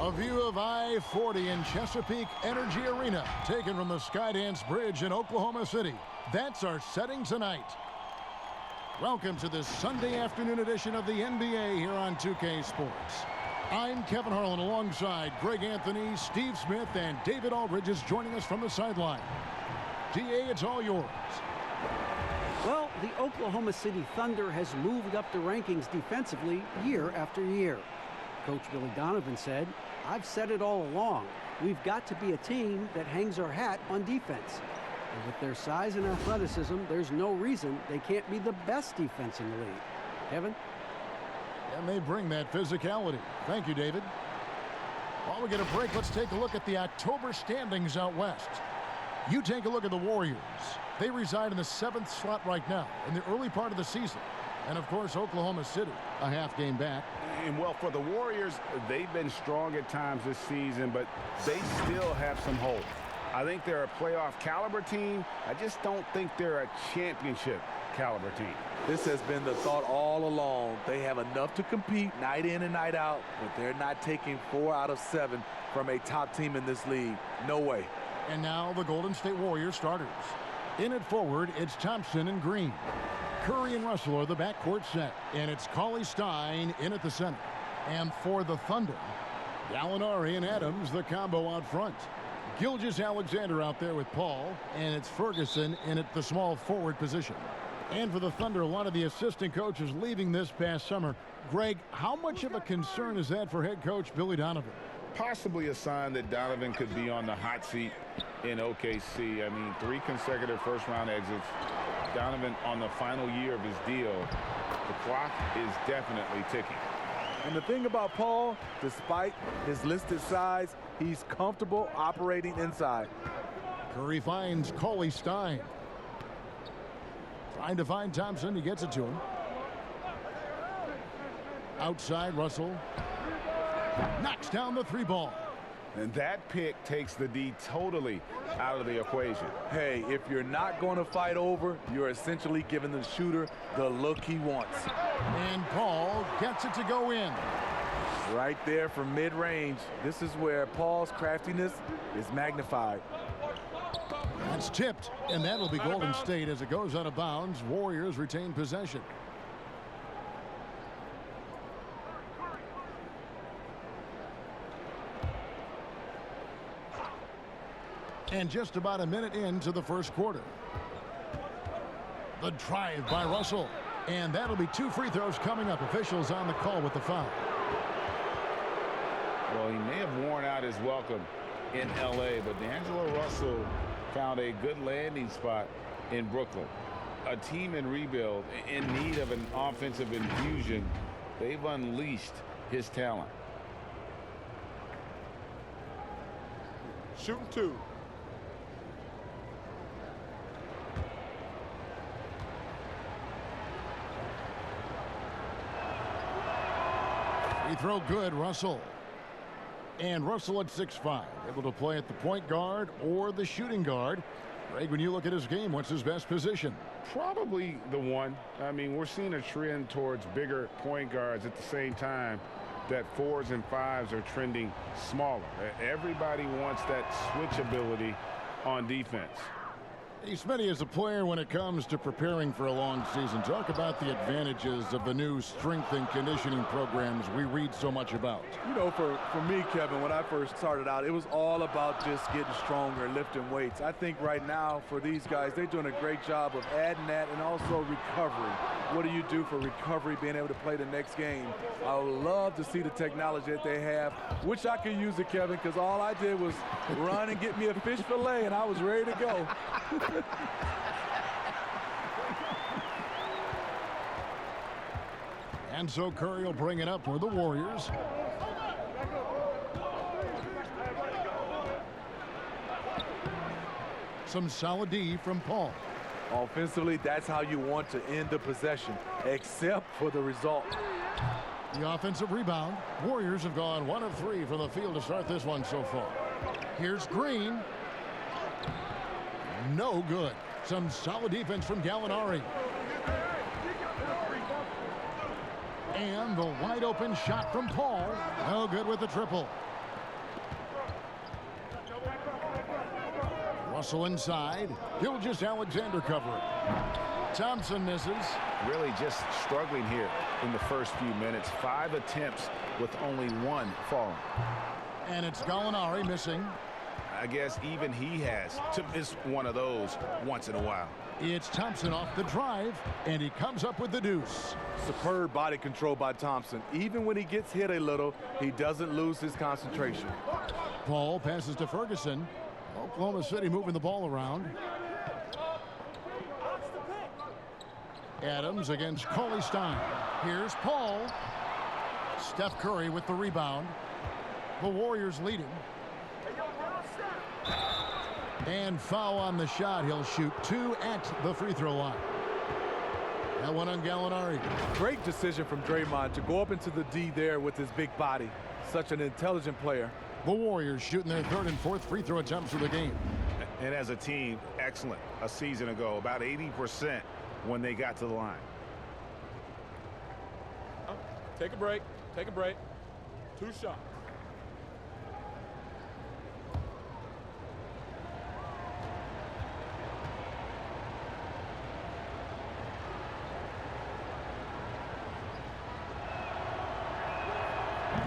A view of I-40 in Chesapeake Energy Arena, taken from the Skydance Bridge in Oklahoma City. That's our setting tonight. Welcome to this Sunday afternoon edition of the NBA here on 2K Sports. I'm Kevin Harlan alongside Greg Anthony, Steve Smith, and David Aldridge is joining us from the sideline. DA, it's all yours. Well, the Oklahoma City Thunder has moved up the rankings defensively year after year. Coach Billy Donovan said, "I've said it all along. We've got to be a team that hangs our hat on defense. And with their size and athleticism, there's no reason they can't be the best defense in the league." Kevin? And they bring that physicality. Thank you, David. While we get a break, let's take a look at the October standings out west. You take a look at the Warriors. They reside in the 7th slot right now in the early part of the season. And, of course, Oklahoma City, a half game back. And, well, for the Warriors, they've been strong at times this season, but they still have some hope. I think they're a playoff caliber team. I just don't think they're a championship caliber team. This has been the thought all along. They have enough to compete night in and night out, but they're not taking 4 out of 7 from a top team in this league. No way. And now the Golden State Warriors starters. In at forward, it's Thompson and Green. Curry and Russell are the backcourt set, and it's Cauley Stein in at the center. And for the Thunder, Gallinari and Adams, the combo out front. Gilgeous-Alexander out there with Paul, and it's Ferguson in at the small forward position. And for the Thunder, a lot of the assistant coaches leaving this past summer. Greg, how much of a concern is that for head coach Billy Donovan? Possibly a sign that Donovan could be on the hot seat in OKC. I mean, 3 consecutive first-round exits. Donovan on the final year of his deal. The clock is definitely ticking. And the thing about Paul, despite his listed size, he's comfortable operating inside. Curry finds Cauley Stein. Trying to find Thompson. He gets it to him. Outside, Russell knocks down the 3 ball. And that pick takes the D totally out of the equation. Hey, if you're not going to fight over, you're essentially giving the shooter the look he wants. And Paul gets it to go in. Right there from mid-range. This is where Paul's craftiness is magnified. That's tipped, and that'll be Golden State as it goes out of bounds. Warriors retain possession. And just about a minute into the first quarter. The drive by Russell. And that'll be 2 free throws coming up. Officials on the call with the foul. Well, he may have worn out his welcome in L.A., but D'Angelo Russell found a good landing spot in Brooklyn. A team in rebuild, in need of an offensive infusion. They've unleashed his talent. Shooting 2. Free throw good, Russell. And Russell at 6'5", able to play at the point guard or the shooting guard. Greg, when you look at his game, what's his best position? Probably the 1. I mean, we're seeing a trend towards bigger point guards at the same time that 4s and 5s are trending smaller. Everybody wants that switch ability on defense. Hey, Smitty, as a player, when it comes to preparing for a long season, talk about the advantages of the new strength and conditioning programs we read so much about. You know, for me, Kevin, when I first started out, it was all about just getting stronger, lifting weights. I think right now for these guys, they're doing a great job of adding that and also recovery. What do you do for recovery, being able to play the next game? I would love to see the technology that they have. Wish I could use it, Kevin, because all I did was run and get me a fish fillet, and I was ready to go. And so Curry will bring it up for the Warriors. Some solid D from Paul. Offensively, that's how you want to end the possession, except for the result. The offensive rebound. Warriors have gone 1 of 3 from the field to start this one so far. Here's Green. No good. Some solid defense from Gallinari. And the wide open shot from Paul. No good with the triple. Russell inside. Gilgeous-Alexander covering. Thompson misses. Really just struggling here in the first few minutes. 5 attempts with only 1 falling. And it's Gallinari missing. I guess even he has to miss one of those once in a while. It's Thompson off the drive, and he comes up with the deuce. Superb body control by Thompson. Even when he gets hit a little, he doesn't lose his concentration. Paul passes to Ferguson. Oklahoma City moving the ball around. Adams against Cauley Stein. Here's Paul. Steph Curry with the rebound. The Warriors leading. And foul on the shot. He'll shoot 2 at the free throw line. That one on Gallinari. Great decision from Draymond to go up into the D there with his big body. Such an intelligent player. The Warriors shooting their 3rd and 4th free throw attempts of the game. And as a team, excellent a season ago. About 80% when they got to the line. Take a break. Take a break. 2 shots.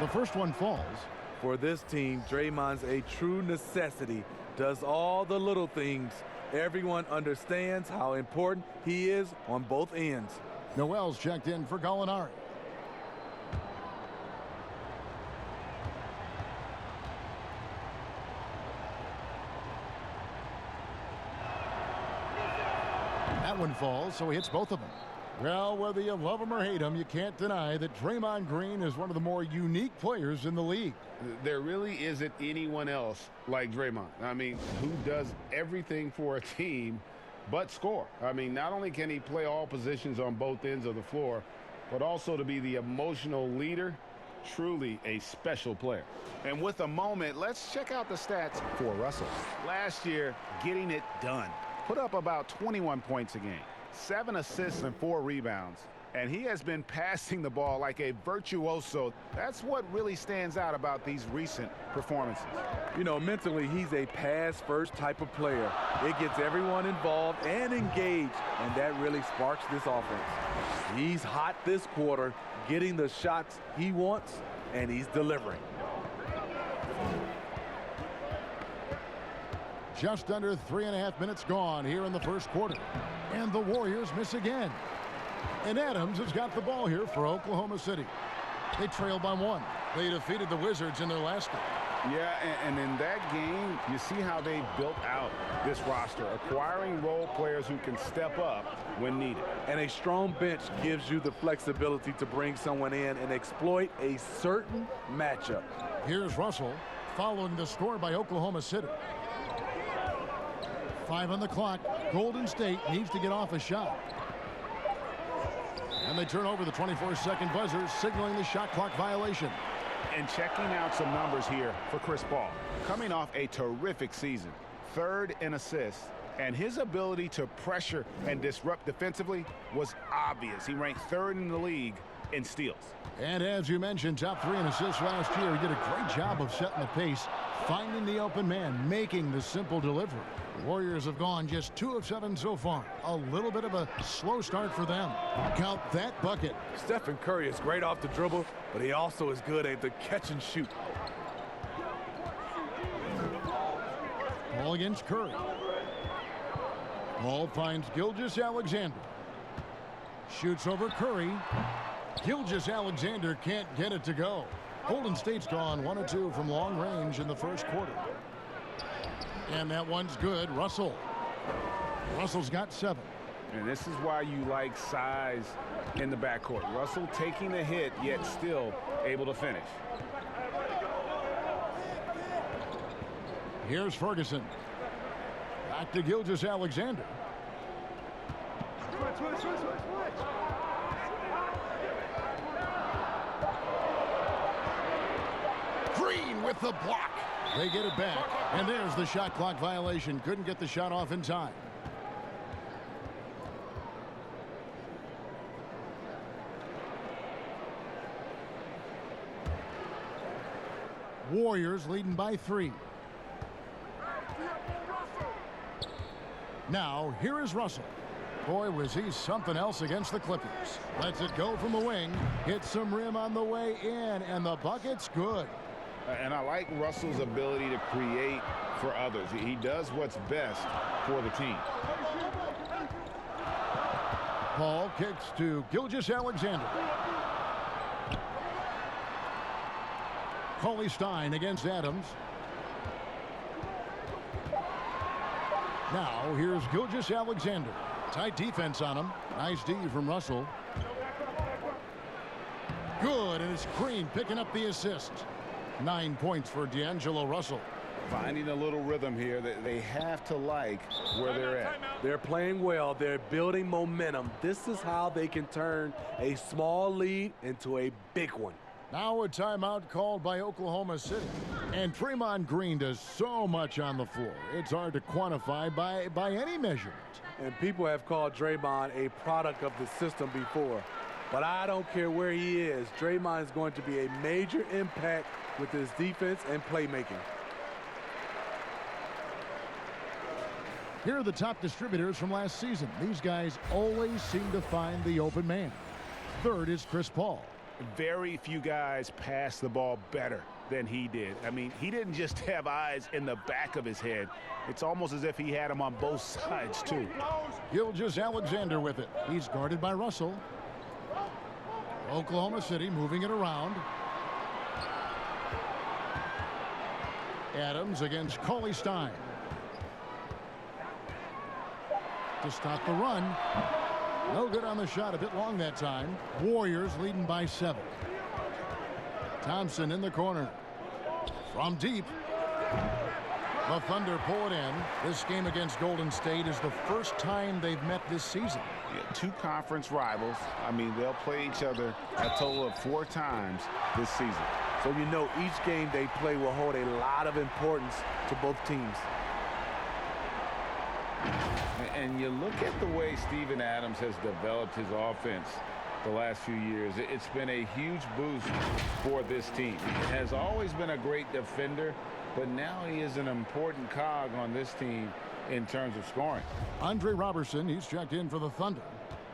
The first one falls. For this team, Draymond's a true necessity. Does all the little things. Everyone understands how important he is on both ends. Noel's checked in for Gallinari. That one falls, so he hits both of them. Well, whether you love him or hate him, you can't deny that Draymond Green is one of the more unique players in the league. There really isn't anyone else like Draymond. I mean, who does everything for a team but score. I mean, not only can he play all positions on both ends of the floor, but also to be the emotional leader. Truly a special player. And with a moment, let's check out the stats for Russell. Last year, getting it done. Put up about 21 points a game. 7 assists and 4 rebounds. And he has been passing the ball like a virtuoso. That's what really stands out about these recent performances. You know, mentally, he's a pass-first type of player. It gets everyone involved and engaged, and that really sparks this offense. He's hot this quarter, getting the shots he wants, and he's delivering. Just under 3.5 minutes gone here in the first quarter. And the Warriors miss again. And Adams has got the ball here for Oklahoma City. They trail by 1. They defeated the Wizards in their last game. Yeah, and in that game, you see how they built out this roster, acquiring role players who can step up when needed. And a strong bench gives you the flexibility to bring someone in and exploit a certain matchup. Here's Russell following the score by Oklahoma City. 5 on the clock. Golden State needs to get off a shot. And they turn over the 24-second buzzer, signaling the shot clock violation. And checking out some numbers here for Chris Paul. Coming off a terrific season. 3rd in assists. And his ability to pressure and disrupt defensively was obvious. He ranked 3rd in the league in steals. And as you mentioned, top 3 in assists last year. He did a great job of setting the pace, finding the open man, making the simple delivery. The Warriors have gone just 2 of 7 so far. A little bit of a slow start for them. Count that bucket. Stephen Curry is great off the dribble, but he also is good at the catch and shoot. Ball against Curry. Ball finds Gilgeous-Alexander. Shoots over Curry. Gilgeous-Alexander can't get it to go. Golden State's gone 1 of 2 from long range in the first quarter. And that one's good. Russell. Russell's got 7. And this is why you like size in the backcourt. Russell taking the hit, yet still able to finish. Here's Ferguson. Back to Gilgeous-Alexander. Green with the block. They get it back. And there's the shot clock violation. Couldn't get the shot off in time. Warriors leading by 3. Now, here is Russell. Boy, was he something else against the Clippers. Lets it go from the wing. Hits some rim on the way in, and the bucket's good. And I like Russell's ability to create for others. He does what's best for the team. Paul kicks to Gilgeous-Alexander. Cauley-Stein against Adams. Now, here's Gilgeous-Alexander. Tight defense on him. Nice D from Russell. Good, and it's Green picking up the assist. 9 points for D'Angelo Russell. Finding a little rhythm here that they have to like where they're at. They're playing well. They're building momentum. This is how they can turn a small lead into a big one. Now a timeout called by Oklahoma City. And Draymond Green does so much on the floor. It's hard to quantify by any measurement. And people have called Draymond a product of the system before. But I don't care where he is. Draymond is going to be a major impact with his defense and playmaking. Here are the top distributors from last season. These guys always seem to find the open man. Third is Chris Paul. Very few guys pass the ball better than he did. I mean, he didn't just have eyes in the back of his head. It's almost as if he had them on both sides, too. Gilgeous-Alexander with it. He's guarded by Russell. Oklahoma City moving it around. Adams against Cauley-Stein. To stop the run. No good on the shot, a bit long that time. Warriors leading by 7. Thompson in the corner. From deep. The Thunder pull it in. This game against Golden State is the first time they've met this season. Yeah, 2 conference rivals. I mean, they'll play each other a total of 4 times this season. So you know each game they play will hold a lot of importance to both teams. And you look at the way Steven Adams has developed his offense the last few years. It's been a huge boost for this team. He has always been a great defender, but now he is an important cog on this team in terms of scoring. Andre Robertson, he's checked in for the Thunder.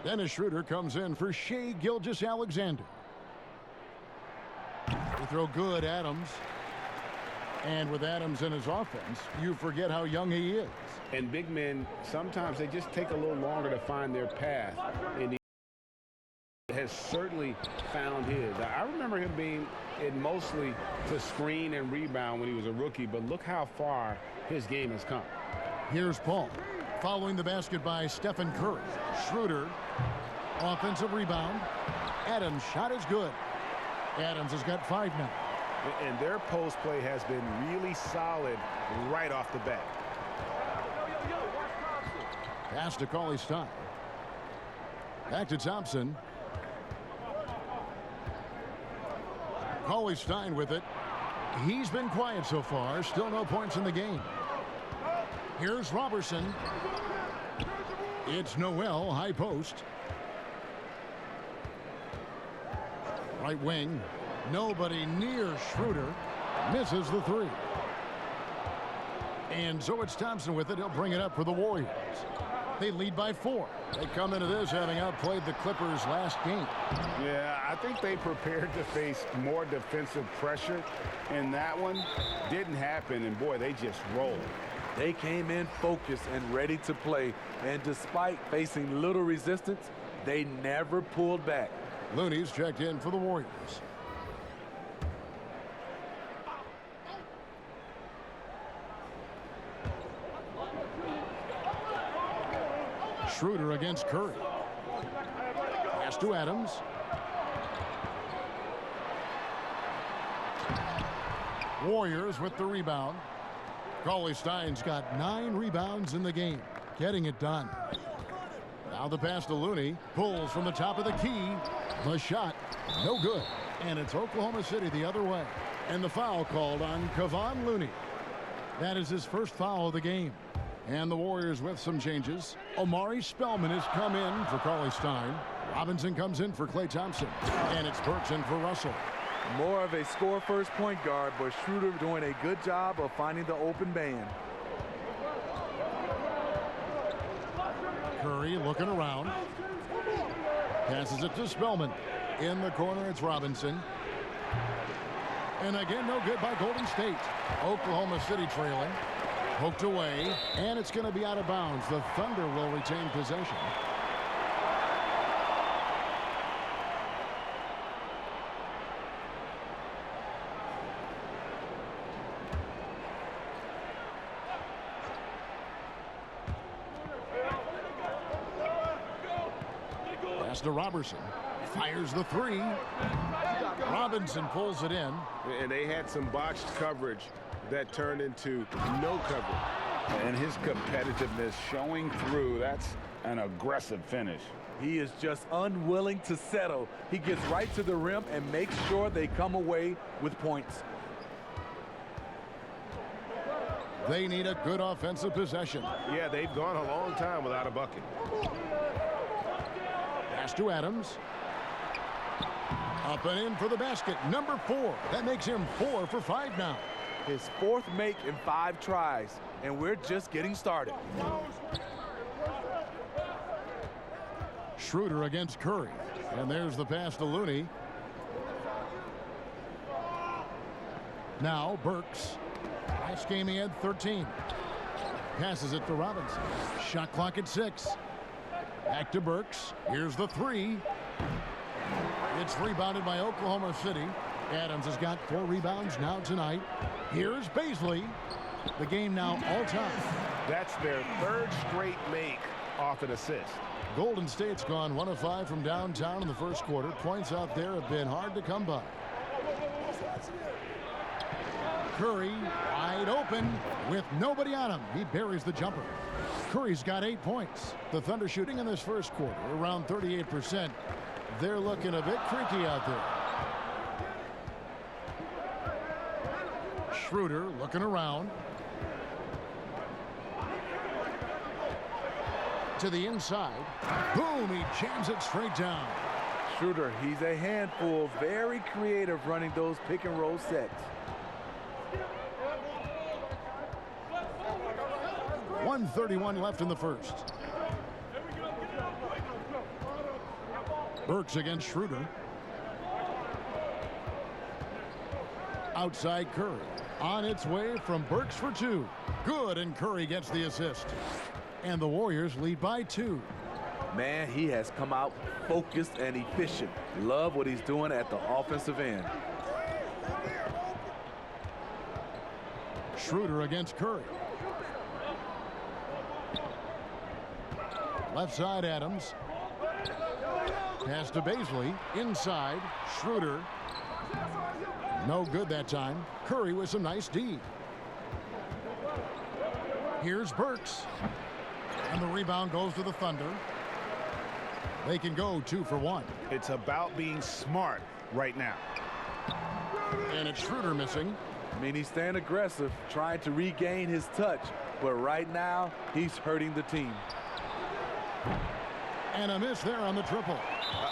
Dennis Schroeder comes in for Shai Gilgeous-Alexander. They throw good, Adams. And with Adams in his offense, you forget how young he is. And big men, sometimes they just take a little longer to find their path. And he has certainly found his. I remember him being in mostly to screen and rebound when he was a rookie, but look how far his game has come. Here's Paul. Following the basket by Stephen Curry. Schroeder, offensive rebound. Adams' shot is good. Adams has got 5 now. And their post play has been really solid right off the bat. Pass to Cauley-Stein. Back to Thompson. Cauley-Stein with it. He's been quiet so far. Still no points in the game. Here's Robertson. It's Noel, high post. Right wing. Nobody near Schroeder. Misses the 3. And so it's Thompson with it. He'll bring it up for the Warriors. They lead by 4. They come into this having outplayed the Clippers last game. Yeah, I think they prepared to face more defensive pressure, and that one didn't happen, and boy, they just rolled. They came in focused and ready to play, and despite facing little resistance, they never pulled back. Looney's checked in for the Warriors. Schroeder against Curry. Pass to Adams. Warriors with the rebound. Cauley-Stein's got 9 rebounds in the game. Getting it done. Now the pass to Looney. Pulls from the top of the key. The shot, no good. And it's Oklahoma City the other way. And the foul called on Kevon Looney. That is his first foul of the game. And the Warriors with some changes. Omari Spellman has come in for Cauley-Stein. Robinson comes in for Klay Thompson. And it's Burks in for Russell. More of a score-first point guard, but Schroeder doing a good job of finding the open man. Curry looking around. Passes it to Spellman. In the corner, it's Robinson. And again, no good by Golden State. Oklahoma City trailing. Poked away, and it's going to be out of bounds. The Thunder will retain possession. Pass to Robertson. Fires the three. Robinson pulls it in. And they had some botched coverage that turned into no coverage. And his competitiveness showing through. That's an aggressive finish. He is just unwilling to settle. He gets right to the rim and makes sure they come away with points. They need a good offensive possession. Yeah, they've gone a long time without a bucket. Pass to Adams. Up and in for the basket. Number 4. That makes him 4 for 5 now. His 4th make in 5 tries, and we're just getting started. Schroeder against Curry. And there's the pass to Looney. Now Burks. Last game he had 13. Passes it to Robinson. Shot clock at 6. Back to Burks. Here's the 3. It's rebounded by Oklahoma City. Adams has got 4 rebounds now tonight. Here's Baisley. The game now all time. That's their 3rd straight make off an assist. Golden State's gone 1 of 5 from downtown in the first quarter. Points out there have been hard to come by. Curry wide open with nobody on him. He buries the jumper. Curry's got 8 points. The Thunder shooting in this first quarter around 38%. They're looking a bit creaky out there. Schroeder looking around. To the inside. Boom, he jams it straight down. Schroeder, he's a handful, very creative running those pick and roll sets. 1:31 left in the first. Burks against Schroeder. Outside Curry. On its way from Burks for 2. Good, and Curry gets the assist. And the Warriors lead by 2. Man, he has come out focused and efficient. Love what he's doing at the offensive end. Schroeder against Curry. Left side Adams. Pass to Baisley. Inside. Schroeder. No good that time. Curry with some nice D. Here's Burks. And the rebound goes to the Thunder. They can go 2 for 1. It's about being smart right now. And it's Schroeder missing. I mean, he's staying aggressive, trying to regain his touch. But right now, he's hurting the team. And a miss there on the triple.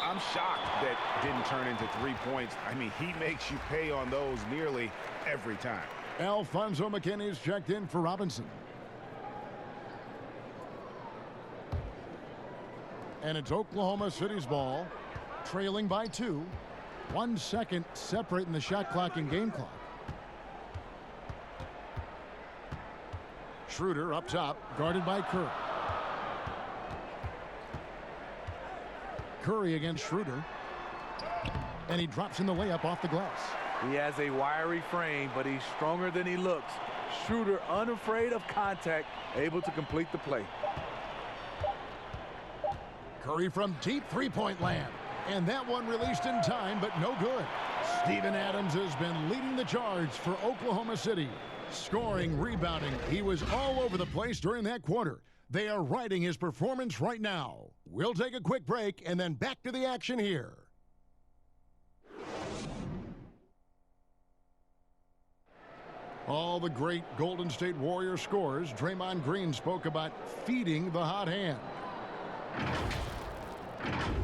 I'm shocked that didn't turn into 3 points. I mean, he makes you pay on those nearly every time. Alfonso McKinney's checked in for Robinson. And it's Oklahoma City's ball, trailing by 2. 1 second separating the shot clock and game clock. Schroeder up top, guarded by Curry. Curry against Schroeder. And he drops in the layup off the glass. He has a wiry frame, but he's stronger than he looks. Schroeder, unafraid of contact, able to complete the play. Curry from deep three-point land. And that one released in time, but no good. Steven Adams has been leading the charge for Oklahoma City. Scoring, rebounding. He was all over the place during that quarter. They are riding his performance right now. We'll take a quick break and then back to the action here. All the great Golden State Warrior scorers, Draymond Green spoke about feeding the hot hand.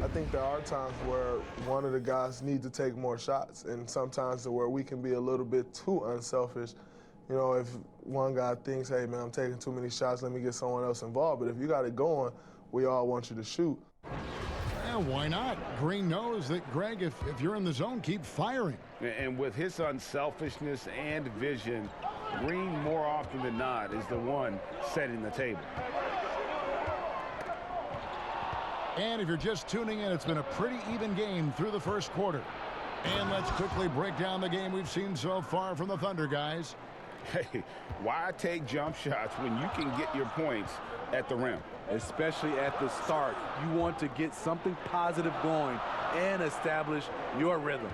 I think there are times where one of the guys needs to take more shots, and sometimes where we can be a little bit too unselfish. You know, if one guy thinks, hey, man, I'm taking too many shots, let me get someone else involved. But if you got it going, we all want you to shoot. Yeah, why not? Green knows that, Greg, if you're in the zone, keep firing. And with his unselfishness and vision, Green more often than not is the one setting the table. And if you're just tuning in, it's been a pretty even game through the first quarter. And let's quickly break down the game we've seen so far from the Thunder, guys. Hey, why take jump shots when you can get your points at the rim? Especially at the start. You want to get something positive going and establish your rhythm.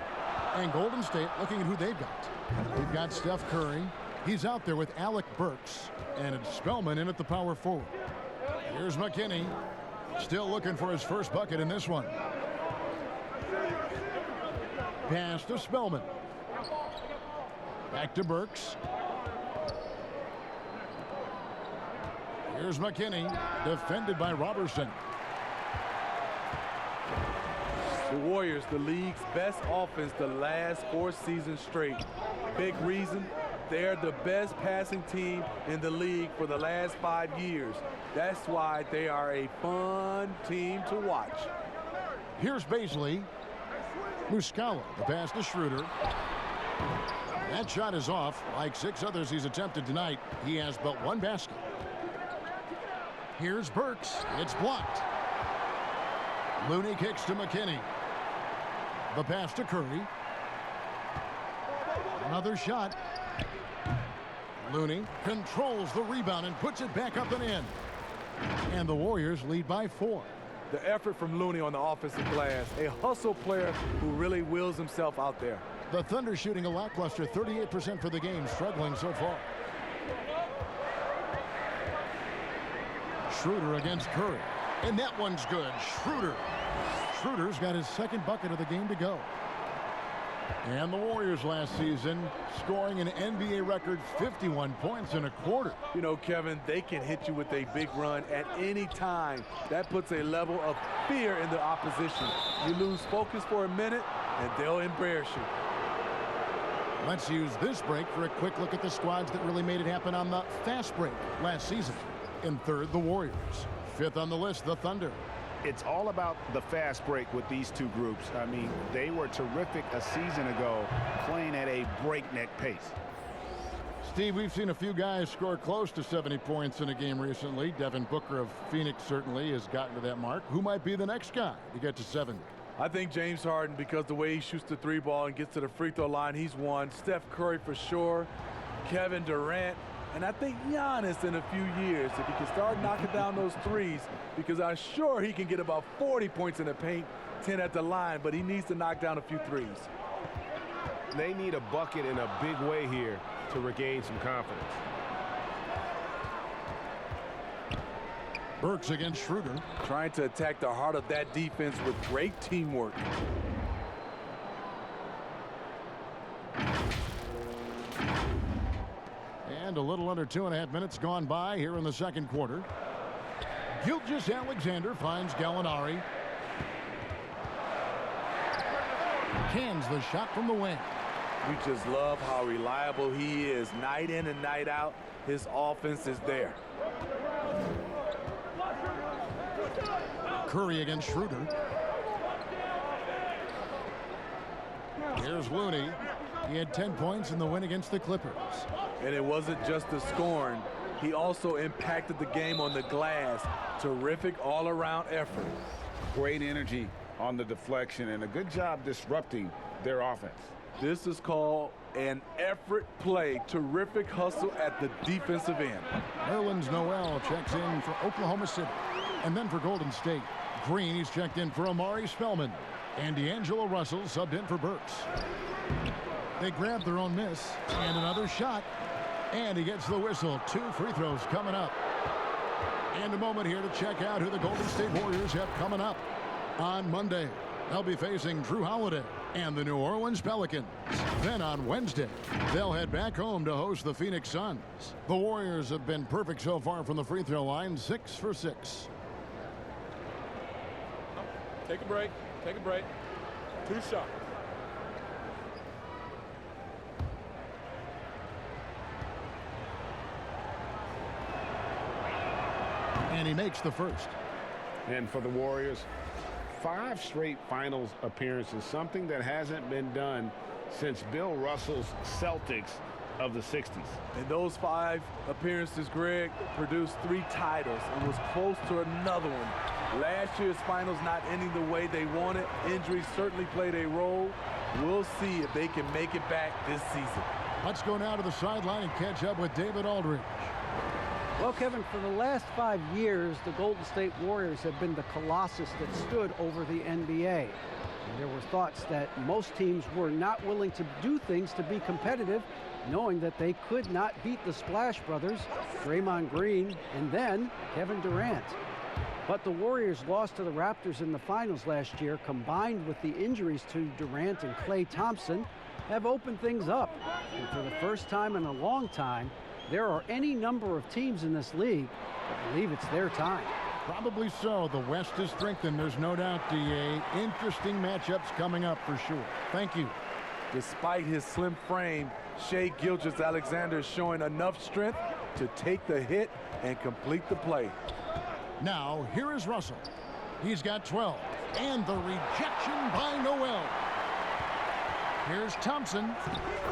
And Golden State looking at who they've got. We've got Steph Curry. He's out there with Alec Burks. And it's Spellman in at the power forward. Here's McKinney. Still looking for his first bucket in this one. Pass to Spellman. Back to Burks. Here's McKinney, defended by Robertson. The Warriors, the league's best offense the last 4 seasons straight. Big reason, they're the best passing team in the league for the last 5 years. That's why they are a fun team to watch. Here's Baisley. Muscala, the pass to Schroeder. That shot is off. Like 6 others he's attempted tonight, he has but 1 basket. Here's Burks. It's blocked. Looney kicks to McKinney. The pass to Curry. Another shot. Looney controls the rebound and puts it back up and in. And the Warriors lead by 4. The effort from Looney on the offensive glass, a hustle player who really wills himself out there. The Thunder shooting a lackluster 38% for the game, struggling so far. Schroeder against Curry. And that one's good. Schroeder's got his 2nd bucket of the game to go. And the Warriors last season scoring an NBA record 51 points in a quarter. You know, Kevin, they can hit you with a big run at any time. That puts a level of fear in the opposition. You lose focus for a minute, and they'll embarrass you. Let's use this break for a quick look at the squads that really made it happen on the fast break last season. In 3rd, the Warriors. 5th on the list, the Thunder. It's all about the fast break with these two groups. I mean, they were terrific a season ago, playing at a breakneck pace. Steve, we've seen a few guys score close to 70 points in a game recently. Devin Booker of Phoenix certainly has gotten to that mark. Who might be the next guy to get to 70? I think James Harden, because the way he shoots the 3 ball and gets to the free throw line, he's one. Steph Curry for sure. Kevin Durant. And I think Giannis in a few years, if he can start knocking down those threes, because I'm sure he can get about 40 points in the paint, 10 at the line, but he needs to knock down a few threes. They need a bucket in a big way here to regain some confidence. Burks against Schroeder. Trying to attack the heart of that defense with great teamwork. And a little under 2.5 minutes gone by here in the 2nd quarter. Gilgeous-Alexander finds Gallinari. Cans the shot from the wing. We just love how reliable he is. Night in and night out, his offense is there. Curry against Schroeder. Here's Looney. He had 10 points in the win against the Clippers. And it wasn't just the scoring. He also impacted the game on the glass. Terrific all-around effort. Great energy on the deflection and a good job disrupting their offense. This is called an effort play. Terrific hustle at the defensive end. Nerlens Noel checks in for Oklahoma City. And then for Golden State, Green, he's checked in for Amari Spellman. And D'Angelo Russell subbed in for Burks. They grabbed their own miss. And another shot. And he gets the whistle. 2 free throws coming up. And a moment here to check out who the Golden State Warriors have coming up. On Monday, they'll be facing Drew Holiday and the New Orleans Pelicans. Then on Wednesday, they'll head back home to host the Phoenix Suns. The Warriors have been perfect so far from the free throw line, 6 for 6. Take a break. Take a break. 2 shots. And he makes the first. And for the Warriors, 5 straight finals appearances, something that hasn't been done since Bill Russell's Celtics of the 60s. And those 5 appearances, Greg, produced 3 titles and was close to another one. Last year's finals not ending the way they wanted. Injuries certainly played a role. We'll see if they can make it back this season. Let's go now to the sideline and catch up with David Aldridge. Well, Kevin, for the last 5 years, the Golden State Warriors have been the colossus that stood over the NBA. And there were thoughts that most teams were not willing to do things to be competitive, knowing that they could not beat the Splash Brothers, Draymond Green, and then Kevin Durant. But the Warriors lost to the Raptors in the finals last year, combined with the injuries to Durant and Klay Thompson, have opened things up. And for the first time in a long time, there are any number of teams in this league that believe it's their time. Probably so. The West is strengthened. There's no doubt, DA. Interesting matchups coming up for sure. Thank you. Despite his slim frame, Shai Gilgeous-Alexander is showing enough strength to take the hit and complete the play. Now, here is Russell. He's got 12. And the rejection by Noel. Here's Thompson.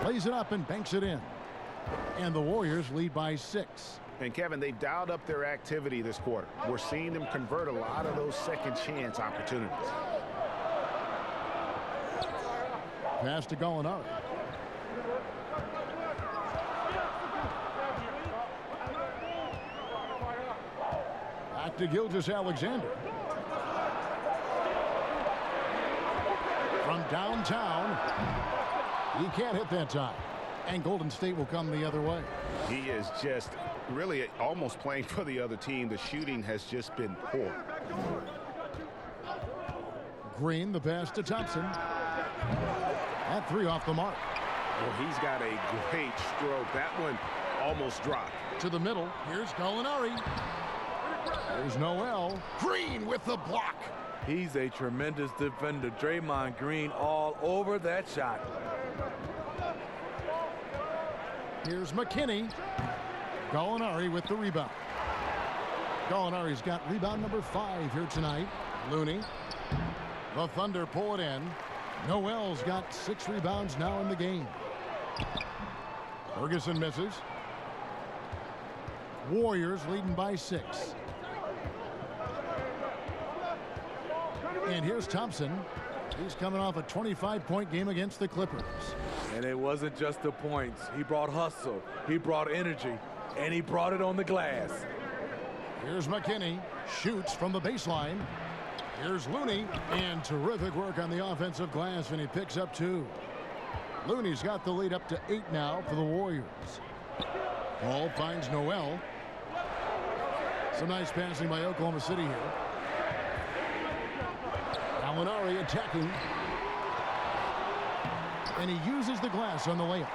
Lays it up and banks it in. And the Warriors lead by 6. And, Kevin, they've dialed up their activity this quarter. We're seeing them convert a lot of those second chance opportunities. Pass to Gallinari. Back to Gilgeous-Alexander. From downtown. He can't hit that time. And Golden State will come the other way. He is just really almost playing for the other team. The shooting has just been poor. Green, the pass to Thompson. That 3 off the mark. Well, he's got a great stroke. That one almost dropped. To the middle. Here's Gallinari. There's Noel. Green with the block. He's a tremendous defender. Draymond Green all over that shot. Here's McKinney. Gallinari with the rebound. Gallinari's got rebound number 5 here tonight. Looney. The Thunder pull it in. Noel's got 6 rebounds now in the game. Ferguson misses. Warriors leading by 6. And here's Thompson. He's coming off a 25-point game against the Clippers. And it wasn't just the points. He brought hustle. He brought energy. And he brought it on the glass. Here's McKinney. Shoots from the baseline. Here's Looney. And terrific work on the offensive glass. And he picks up 2. Looney's got the lead up to 8 now for the Warriors. Ball finds Noel. Some nice passing by Oklahoma City here. Gallinari attacking. And he uses the glass on the layup.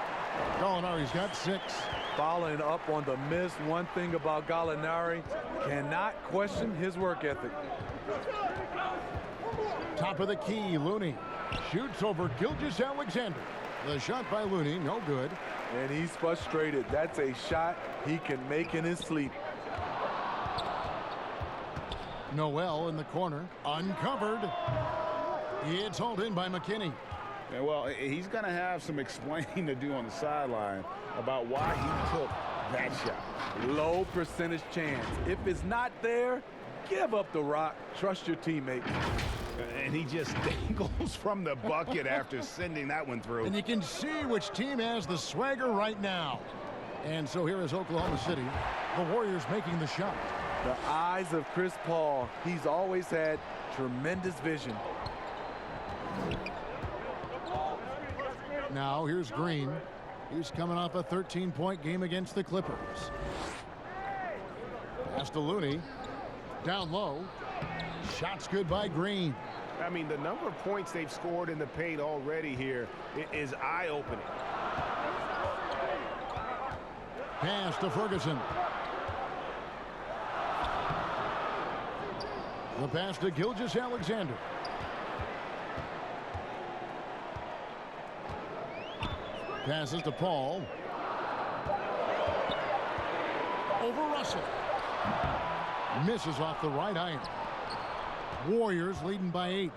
Gallinari's got 6. Following up on the miss, one thing about Gallinari, cannot question his work ethic. Top of the key, Looney. Shoots over Gilgeous-Alexander. The shot by Looney, no good. And he's frustrated. That's a shot he can make in his sleep. Noel in the corner, uncovered. It's hauled in by McKinney. Yeah, well, he's going to have some explaining to do on the sideline about why he took that shot. Low percentage chance. If it's not there, give up the rock. Trust your teammates. And he just dangles from the bucket after sending that one through. And you can see which team has the swagger right now. And so here is Oklahoma City. The Warriors making the shot. The eyes of Chris Paul. He's always had tremendous vision. Now here's Green. He's coming off a 13-point game against the Clippers. Pass to Looney. Down low. Shots good by Green. I mean, the number of points they've scored in the paint already here is eye-opening. Pass to Ferguson. The pass to Gilgeous-Alexander. Passes to Paul. Over Russell. Misses off the right iron. Warriors leading by 8.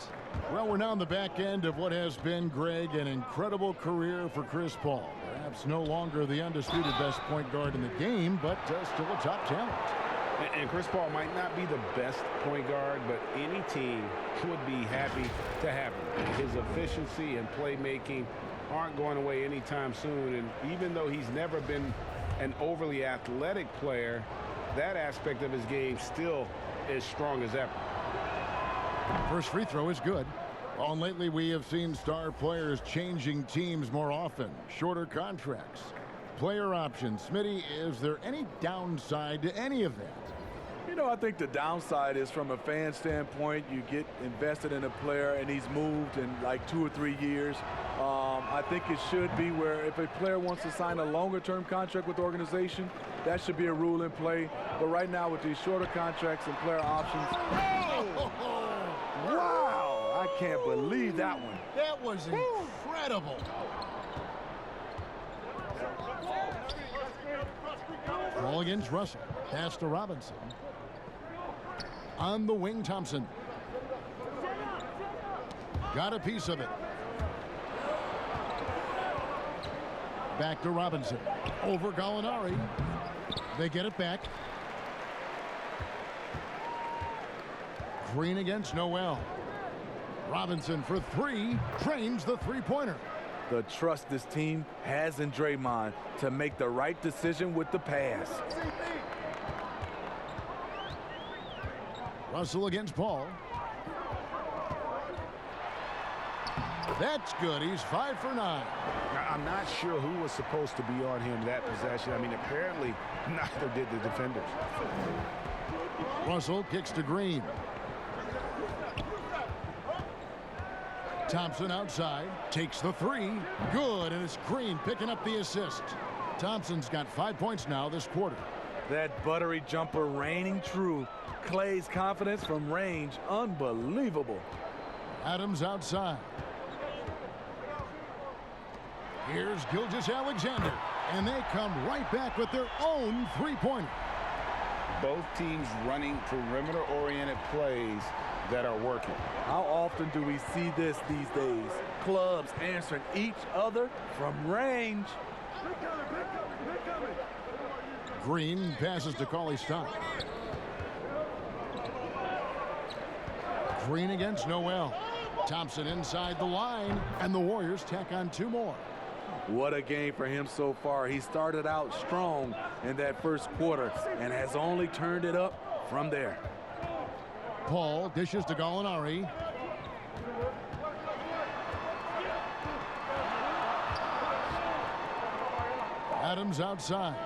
Well, we're now on the back end of what has been, Greg, an incredible career for Chris Paul. Perhaps no longer the undisputed best point guard in the game, but still a top talent. And Chris Paul might not be the best point guard, but any team would be happy to have him. His efficiency and playmaking aren't going away anytime soon. And even though he's never been an overly athletic player, that aspect of his game still is strong as ever. First free throw is good. And lately we have seen star players changing teams more often. Shorter contracts, player options. Smitty, is there any downside to any of that? You know, I think the downside is from a fan standpoint, you get invested in a player and he's moved in like 2 or 3 years. I think it should be where if a player wants to sign a longer term contract with the organization, that should be a rule in play. But right now with these shorter contracts and player options, wow, I can't believe that one. That was incredible. Ball against Russell. Pass to Robinson. On the wing, Thompson. Got a piece of it. Back to Robinson. Over Gallinari. They get it back. Green against Noel. Robinson for 3. Trains the three-pointer. The trust this team has in Draymond to make the right decision with the pass. Russell against Paul. That's good. He's 5 for 9. Now, I'm not sure who was supposed to be on him that possession. I mean, apparently neither did the defenders. Russell kicks to Green. Thompson outside, takes the 3. Good, and it's Green picking up the assist. Thompson's got 5 points now this quarter. That buttery jumper reigning true. Clay's confidence from range, unbelievable. Adams outside. Here's Gilgeous-Alexander, and they come right back with their own three-pointer. Both teams running perimeter-oriented plays that are working. How often do we see this these days? Clubs answering each other from range. Green passes to Cauley-Stein. Green against Noel. Thompson inside the line, and the Warriors tack on 2 more. What a game for him so far. He started out strong in that first quarter and has only turned it up from there. Paul dishes to Gallinari. Adams outside.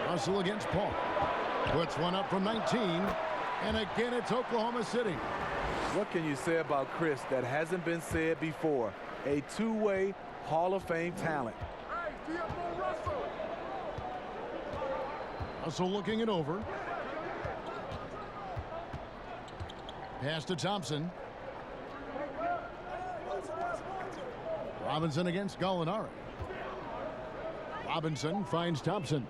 Russell against Paul. Puts one up from 19. And again, it's Oklahoma City. What can you say about Chris that hasn't been said before? A two-way Hall of Fame talent. Russell looking it over. Pass to Thompson. Robinson against Gallinari. Robinson finds Thompson.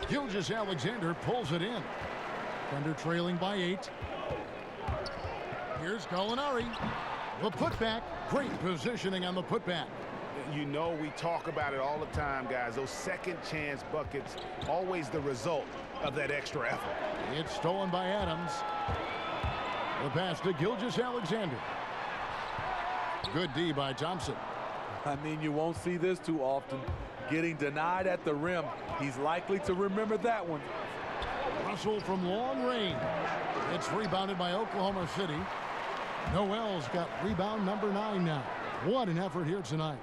Gilgeous-Alexander pulls it in. Thunder trailing by 8. Here's Gallinari. The putback. Great positioning on the putback. You know, we talk about it all the time, guys. Those second chance buckets, always the result of that extra effort. It's stolen by Adams. The pass to Gilgeous-Alexander. Good D by Thompson. I mean, you won't see this too often. Getting denied at the rim. He's likely to remember that one. Russell from long range. It's rebounded by Oklahoma City. Noel's got rebound number 9 now. What an effort here tonight.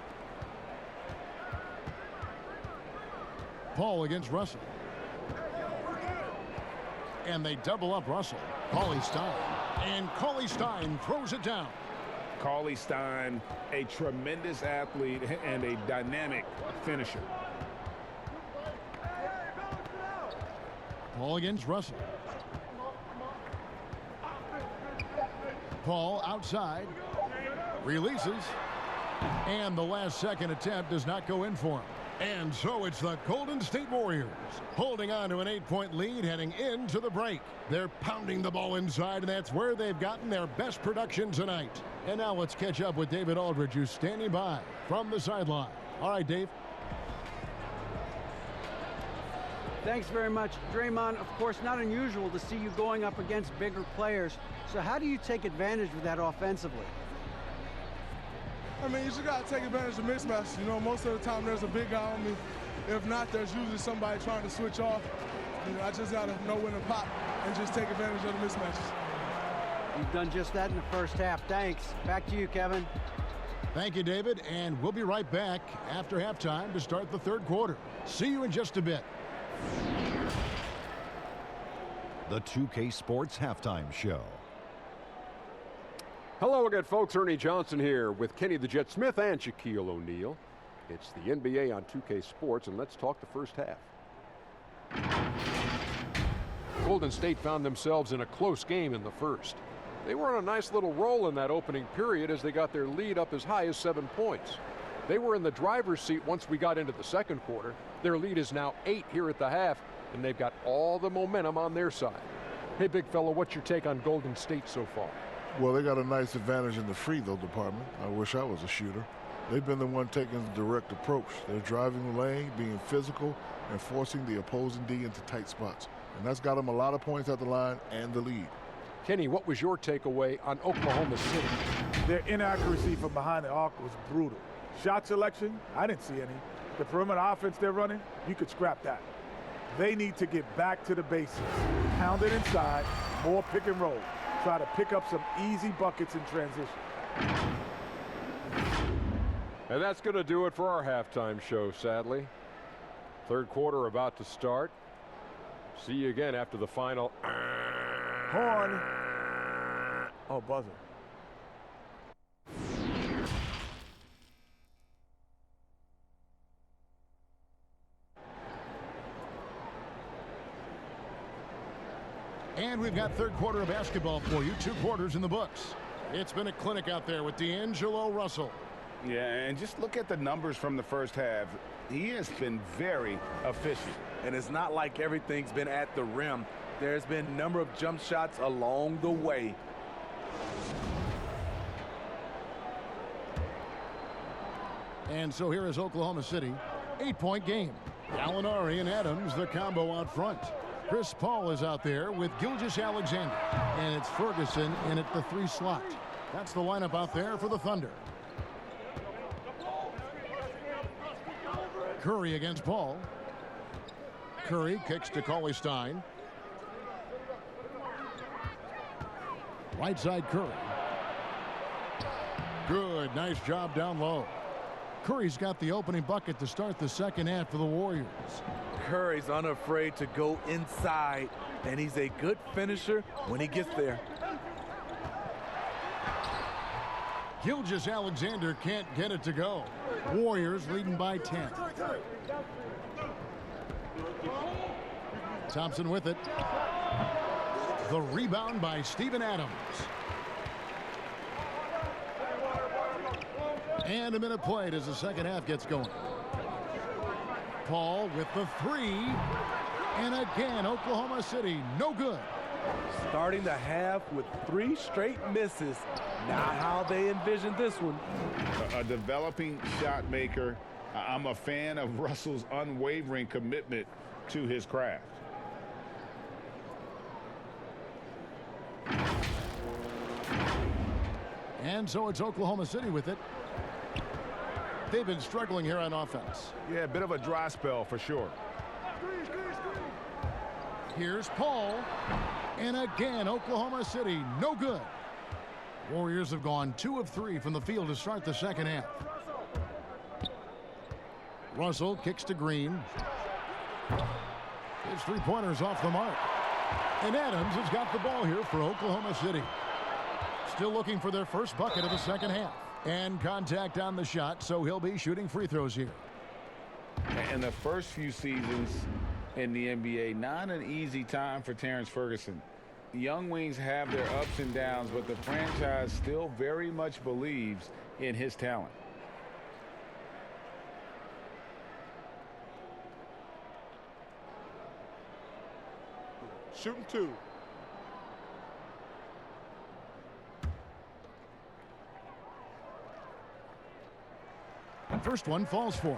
Paul against Russell. And they double up Russell. Cauley-Stein. And Cauley-Stein throws it down. Cauley-Stein, a tremendous athlete and a dynamic finisher. Paul against Russell. Paul outside. Releases. And the last second attempt does not go in for him. And so it's the Golden State Warriors holding on to an 8-point lead heading into the break. They're pounding the ball inside, and that's where they've gotten their best production tonight. And now let's catch up with David Aldridge, who's standing by from the sideline. All right, Dave. Thanks very much, Draymond. Of course, not unusual to see you going up against bigger players. So how do you take advantage of that offensively? I mean, you just got to take advantage of mismatches. You know, most of the time there's a big guy on me. If not, there's usually somebody trying to switch off. You know, I just got to know when to pop and just take advantage of the mismatches. You've done just that in the first half. Thanks. Back to you, Kevin. Thank you, David. And we'll be right back after halftime to start the third quarter. See you in just a bit. The 2K Sports Halftime Show. Hello again, folks. Ernie Johnson here with Kenny the Jet Smith and Shaquille O'Neal. It's the NBA on 2K Sports, and let's talk the first half. Golden State found themselves in a close game in the first. They were on a nice little roll in that opening period as they got their lead up as high as 7 points. They were in the driver's seat once we got into the second quarter. Their lead is now 8 here at the half, and they've got all the momentum on their side. Hey, big fella, what's your take on Golden State so far? Well, they got a nice advantage in the free throw department. I wish I was a shooter. They've been the one taking the direct approach. They're driving the lane, being physical, and forcing the opposing D into tight spots. And that's got them a lot of points at the line and the lead. Kenny, what was your takeaway on Oklahoma City? Their inaccuracy from behind the arc was brutal. Shot selection, I didn't see any. The perimeter offense they're running, you could scrap that. They need to get back to the basics. Pound it inside, more pick and roll. Try to pick up some easy buckets in transition. And that's going to do it for our halftime show, sadly. Third quarter about to start. See you again after the final. Horn. Oh, buzzer. And we've got third quarter of basketball for you. 2 quarters in the books. It's been a clinic out there with D'Angelo Russell. Yeah, and just look at the numbers from the first half. He has been very efficient. And it's not like everything's been at the rim. There's been a number of jump shots along the way. And so here is Oklahoma City. 8-point game. Gallinari and Adams, the combo out front. Chris Paul is out there with Gilgeous-Alexander. And it's Ferguson in at the 3 slot. That's the lineup out there for the Thunder. Curry against Paul. Curry kicks to Cauley-Stein. Right side Curry. Good, nice job down low. Curry's got the opening bucket to start the second half for the Warriors. Curry's unafraid to go inside, and he's a good finisher when he gets there. Gilgeous-Alexander can't get it to go. Warriors leading by 10. Thompson with it. The rebound by Steven Adams. And a minute played as the second half gets going. Paul with the 3. And again, Oklahoma City, no good. Starting the half with 3 straight misses. Not how they envisioned this one. A developing shot maker. I'm a fan of Russell's unwavering commitment to his craft. And so it's Oklahoma City with it. They've been struggling here on offense. Yeah, a bit of a dry spell for sure. Here's Paul. And again, Oklahoma City, no good. Warriors have gone 2 of 3 from the field to start the second half. Russell kicks to Green. His 3-pointers off the mark. And Adams has got the ball here for Oklahoma City. Still looking for their first bucket of the second half. And contact on the shot, so he'll be shooting free throws here. In the first few seasons in the NBA, not an easy time for Terrence Ferguson. Young wings have their ups and downs, but the franchise still very much believes in his talent. Shooting 2. First one falls for him.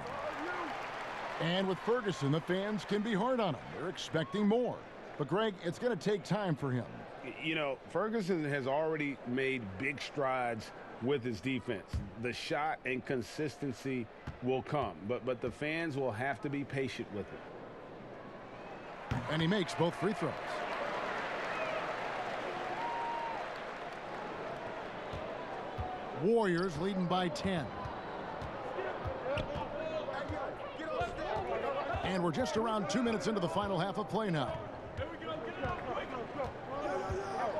And with Ferguson, the fans can be hard on him. They're expecting more. But, Greg, it's going to take time for him. You know, Ferguson has already made big strides with his defense. The shot and consistency will come, but the fans will have to be patient with it. And he makes both free throws. Warriors leading by 10. And we're just around 2 minutes into the final half of play now.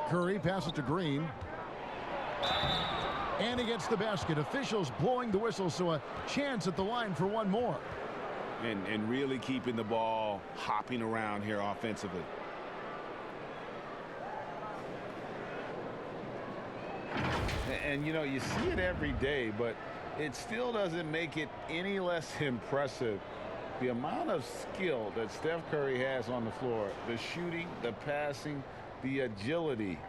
Curry passes to Green. And he gets the basket. Officials blowing the whistle, so a chance at the line for one more. And really keeping the ball hopping around here offensively. And, you know, you see it every day, but it still doesn't make it any less impressive. The amount of skill that Steph Curry has on the floor, the shooting, the passing, the agility,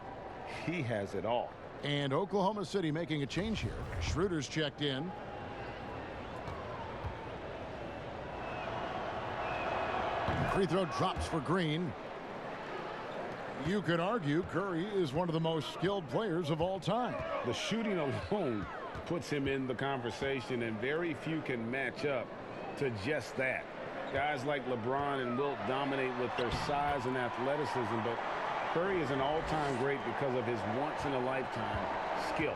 he has it all. And Oklahoma City making a change here. Schroeder's checked in. Free throw drops for Green. You could argue Curry is one of the most skilled players of all time. The shooting alone puts him in the conversation, and very few can match up to just that. Guys like LeBron and Wilt dominate with their size and athleticism, but Curry is an all-time great because of his once-in-a-lifetime skill.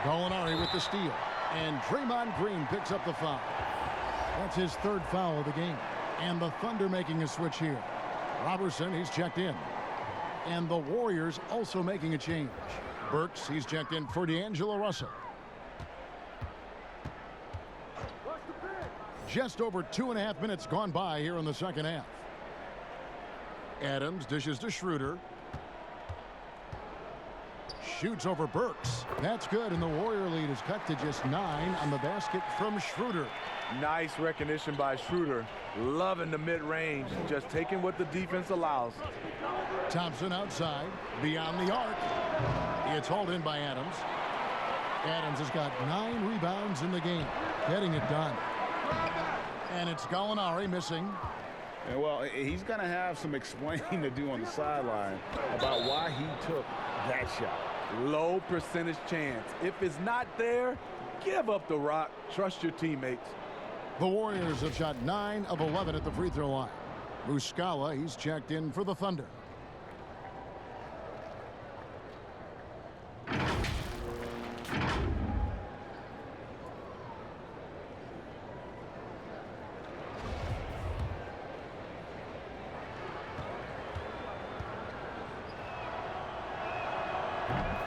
Gallinari with the steal. And Draymond Green picks up the foul. That's his third foul of the game. And the Thunder making a switch here. Robertson, he's checked in. And the Warriors also making a change. Burks, he's checked in for D'Angelo Russell. Just over 2.5 minutes gone by here in the second half. Adams dishes to Schroeder. Shoots over Burks. That's good, and the Warrior lead is cut to just 9 on the basket from Schroeder. Nice recognition by Schroeder. Loving the mid-range, just taking what the defense allows. Thompson outside, beyond the arc. It's hauled in by Adams. Adams has got 9 rebounds in the game, getting it done. And it's Gallinari missing. And well, he's going to have some explaining to do on the sideline about why he took that shot. Low percentage chance. If it's not there, give up the rock. Trust your teammates. The Warriors have shot 9 of 11 at the free throw line. Muscala, he's checked in for the Thunder.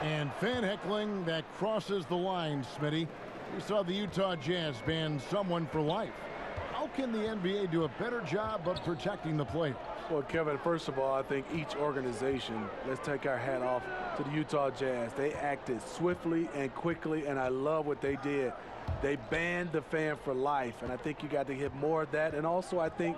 And fan heckling that crosses the line, Smitty. We saw the Utah Jazz ban someone for life. How can the NBA do a better job of protecting the players? Well, Kevin, first of all, I think each organization, let's take our hat off to the Utah Jazz. They acted swiftly and quickly, and I love what they did. They banned the fan for life, and I think you got to get more of that. And also, I think,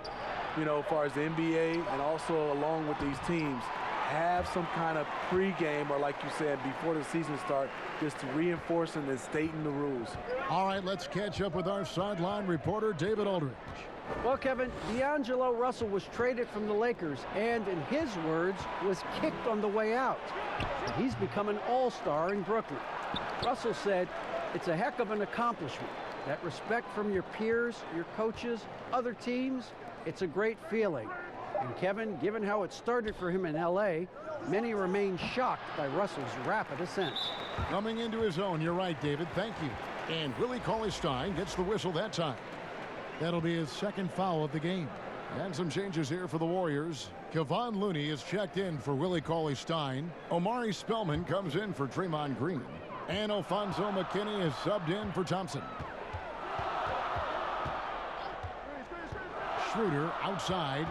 you know, as far as the NBA and also along with these teams, have some kind of pregame, or like you said, before the season starts, just to reinforcing and stating the rules. All right, let's catch up with our sideline reporter, David Aldridge. Well, Kevin, D'Angelo Russell was traded from the Lakers and, in his words, was kicked on the way out. And he's become an all-star in Brooklyn. Russell said, "It's a heck of an accomplishment. That respect from your peers, your coaches, other teams, it's a great feeling." And Kevin, given how it started for him in L.A., many remain shocked by Russell's rapid ascent. Coming into his own, you're right, David. Thank you. And Willie Cauley-Stein gets the whistle that time. That'll be his second foul of the game. And some changes here for the Warriors. Kevon Looney is checked in for Willie Cauley-Stein. Omari Spellman comes in for Draymond Green. And Alfonso McKinney is subbed in for Thompson. Schroeder outside.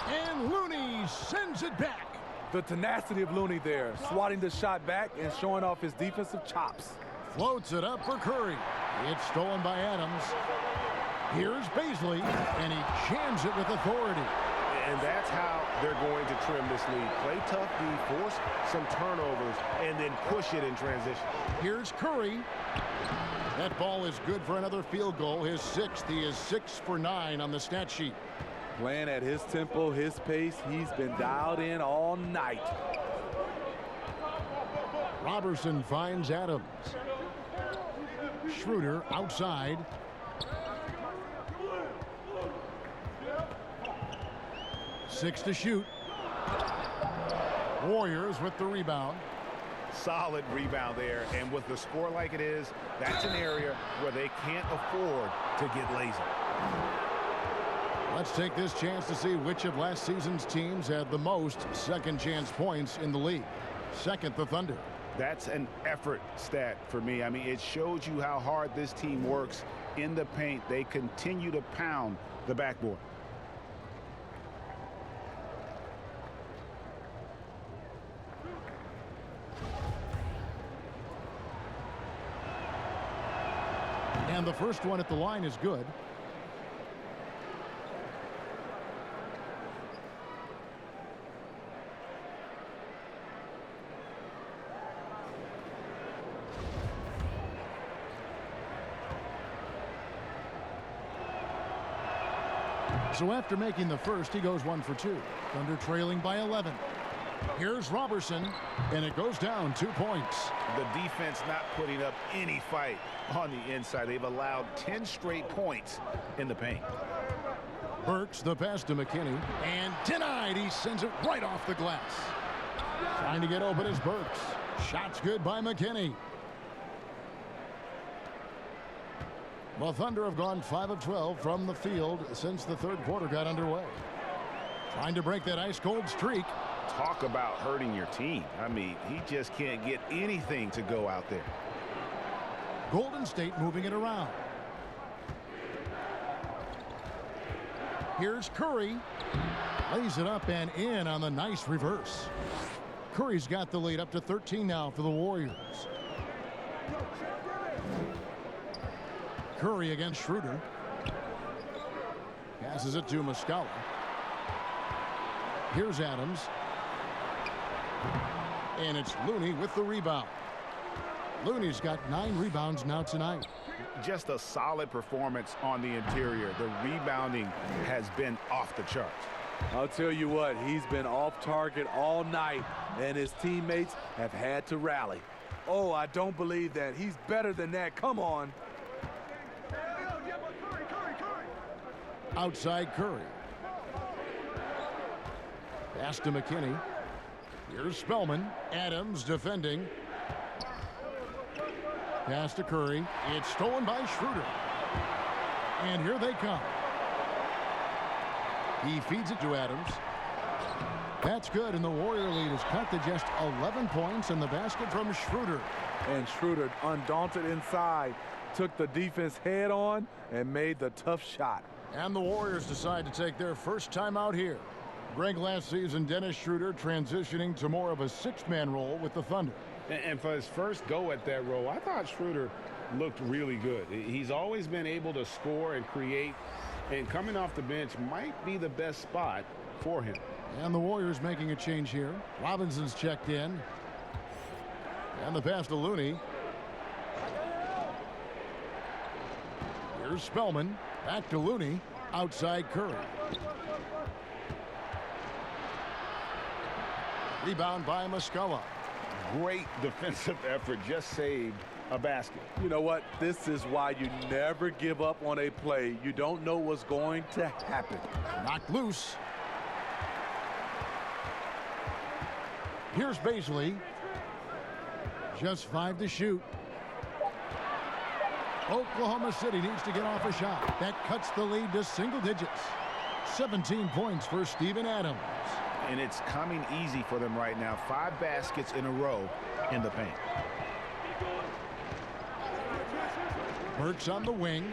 And Looney sends it back. The tenacity of Looney there, swatting the shot back and showing off his defensive chops. Floats it up for Curry. It's stolen by Adams. Here's Baisley, and he jams it with authority. And that's how they're going to trim this lead. Play tough D, force some turnovers, and then push it in transition. Here's Curry. That ball is good for another field goal. His 6th. He is 6 for 9 on the stat sheet. Playing at his tempo, his pace. He's been dialed in all night. Robertson finds Adams. Schroeder outside. Six to shoot. Warriors with the rebound. Solid rebound there, and with the score like it is, that's an area where they can't afford to get lazy. Let's take this chance to see which of last season's teams had the most second chance points in the league. Second, the Thunder. That's an effort stat for me. I mean, it shows you how hard this team works in the paint. They continue to pound the backboard. And the first one at the line is good. So after making the first, he goes 1 for 2. Thunder trailing by 11. Here's Robertson, and it goes down 2 points. The defense not putting up any fight on the inside. They've allowed 10 straight points in the paint. Burks the pass to McKinney, and denied. He sends it right off the glass. Trying to get open is Burks. Shot's good by McKinney. The Thunder have gone 5 of 12 from the field since the third quarter got underway. Trying to break that ice-cold streak. Talk about hurting your team. I mean, he just can't get anything to go out there. Golden State moving it around. Here's Curry. Lays it up and in on the nice reverse. Curry's got the lead up to 13 now for the Warriors. Curry against Schroeder. Passes it to Muscala. Here's Adams. And it's Looney with the rebound. Looney's got 9 rebounds now tonight. Just a solid performance on the interior. The rebounding has been off the charts. I'll tell you what, he's been off target all night, and his teammates have had to rally. Oh, I don't believe that. He's better than that. Come on. Outside Curry. Pass to McKinney. Here's Spellman. Adams defending. Pass to Curry. It's stolen by Schroeder. And here they come. He feeds it to Adams. That's good, and the Warrior lead is cut to just 11 points in the basket from Schroeder. And Schroeder, undaunted inside, took the defense head on and made the tough shot. And the Warriors decide to take their first time out here. Greg, last season, Dennis Schroeder transitioning to more of a 6-man role with the Thunder. And for his first go at that role, I thought Schroeder looked really good. He's always been able to score and create, and coming off the bench might be the best spot for him. And the Warriors making a change here. Robinson's checked in. And the pass to Looney. Here's Spellman. Back to Looney. Outside Curry. Rebound by Muscala. Great defensive effort. Just saved a basket. You know what? This is why you never give up on a play. You don't know what's going to happen. Knocked loose. Here's Baisley. Just 5 to shoot. Oklahoma City needs to get off a shot. That cuts the lead to single digits. 17 points for Steven Adams. And it's coming easy for them right now. 5 baskets in a row in the paint. Burks on the wing.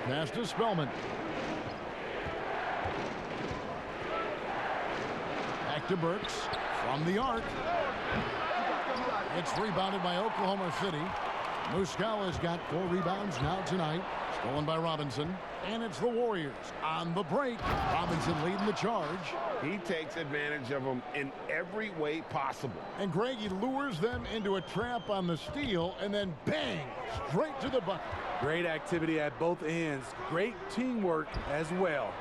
Pass to Spellman. Back to Burks from the arc. It's rebounded by Oklahoma City. Muscala's got 4 rebounds now tonight. Stolen by Robinson. And it's the Warriors on the break. Robinson leading the charge. He takes advantage of them in every way possible. And Greg, he lures them into a trap on the steal, and then bang, straight to the bucket. Great activity at both ends. Great teamwork as well.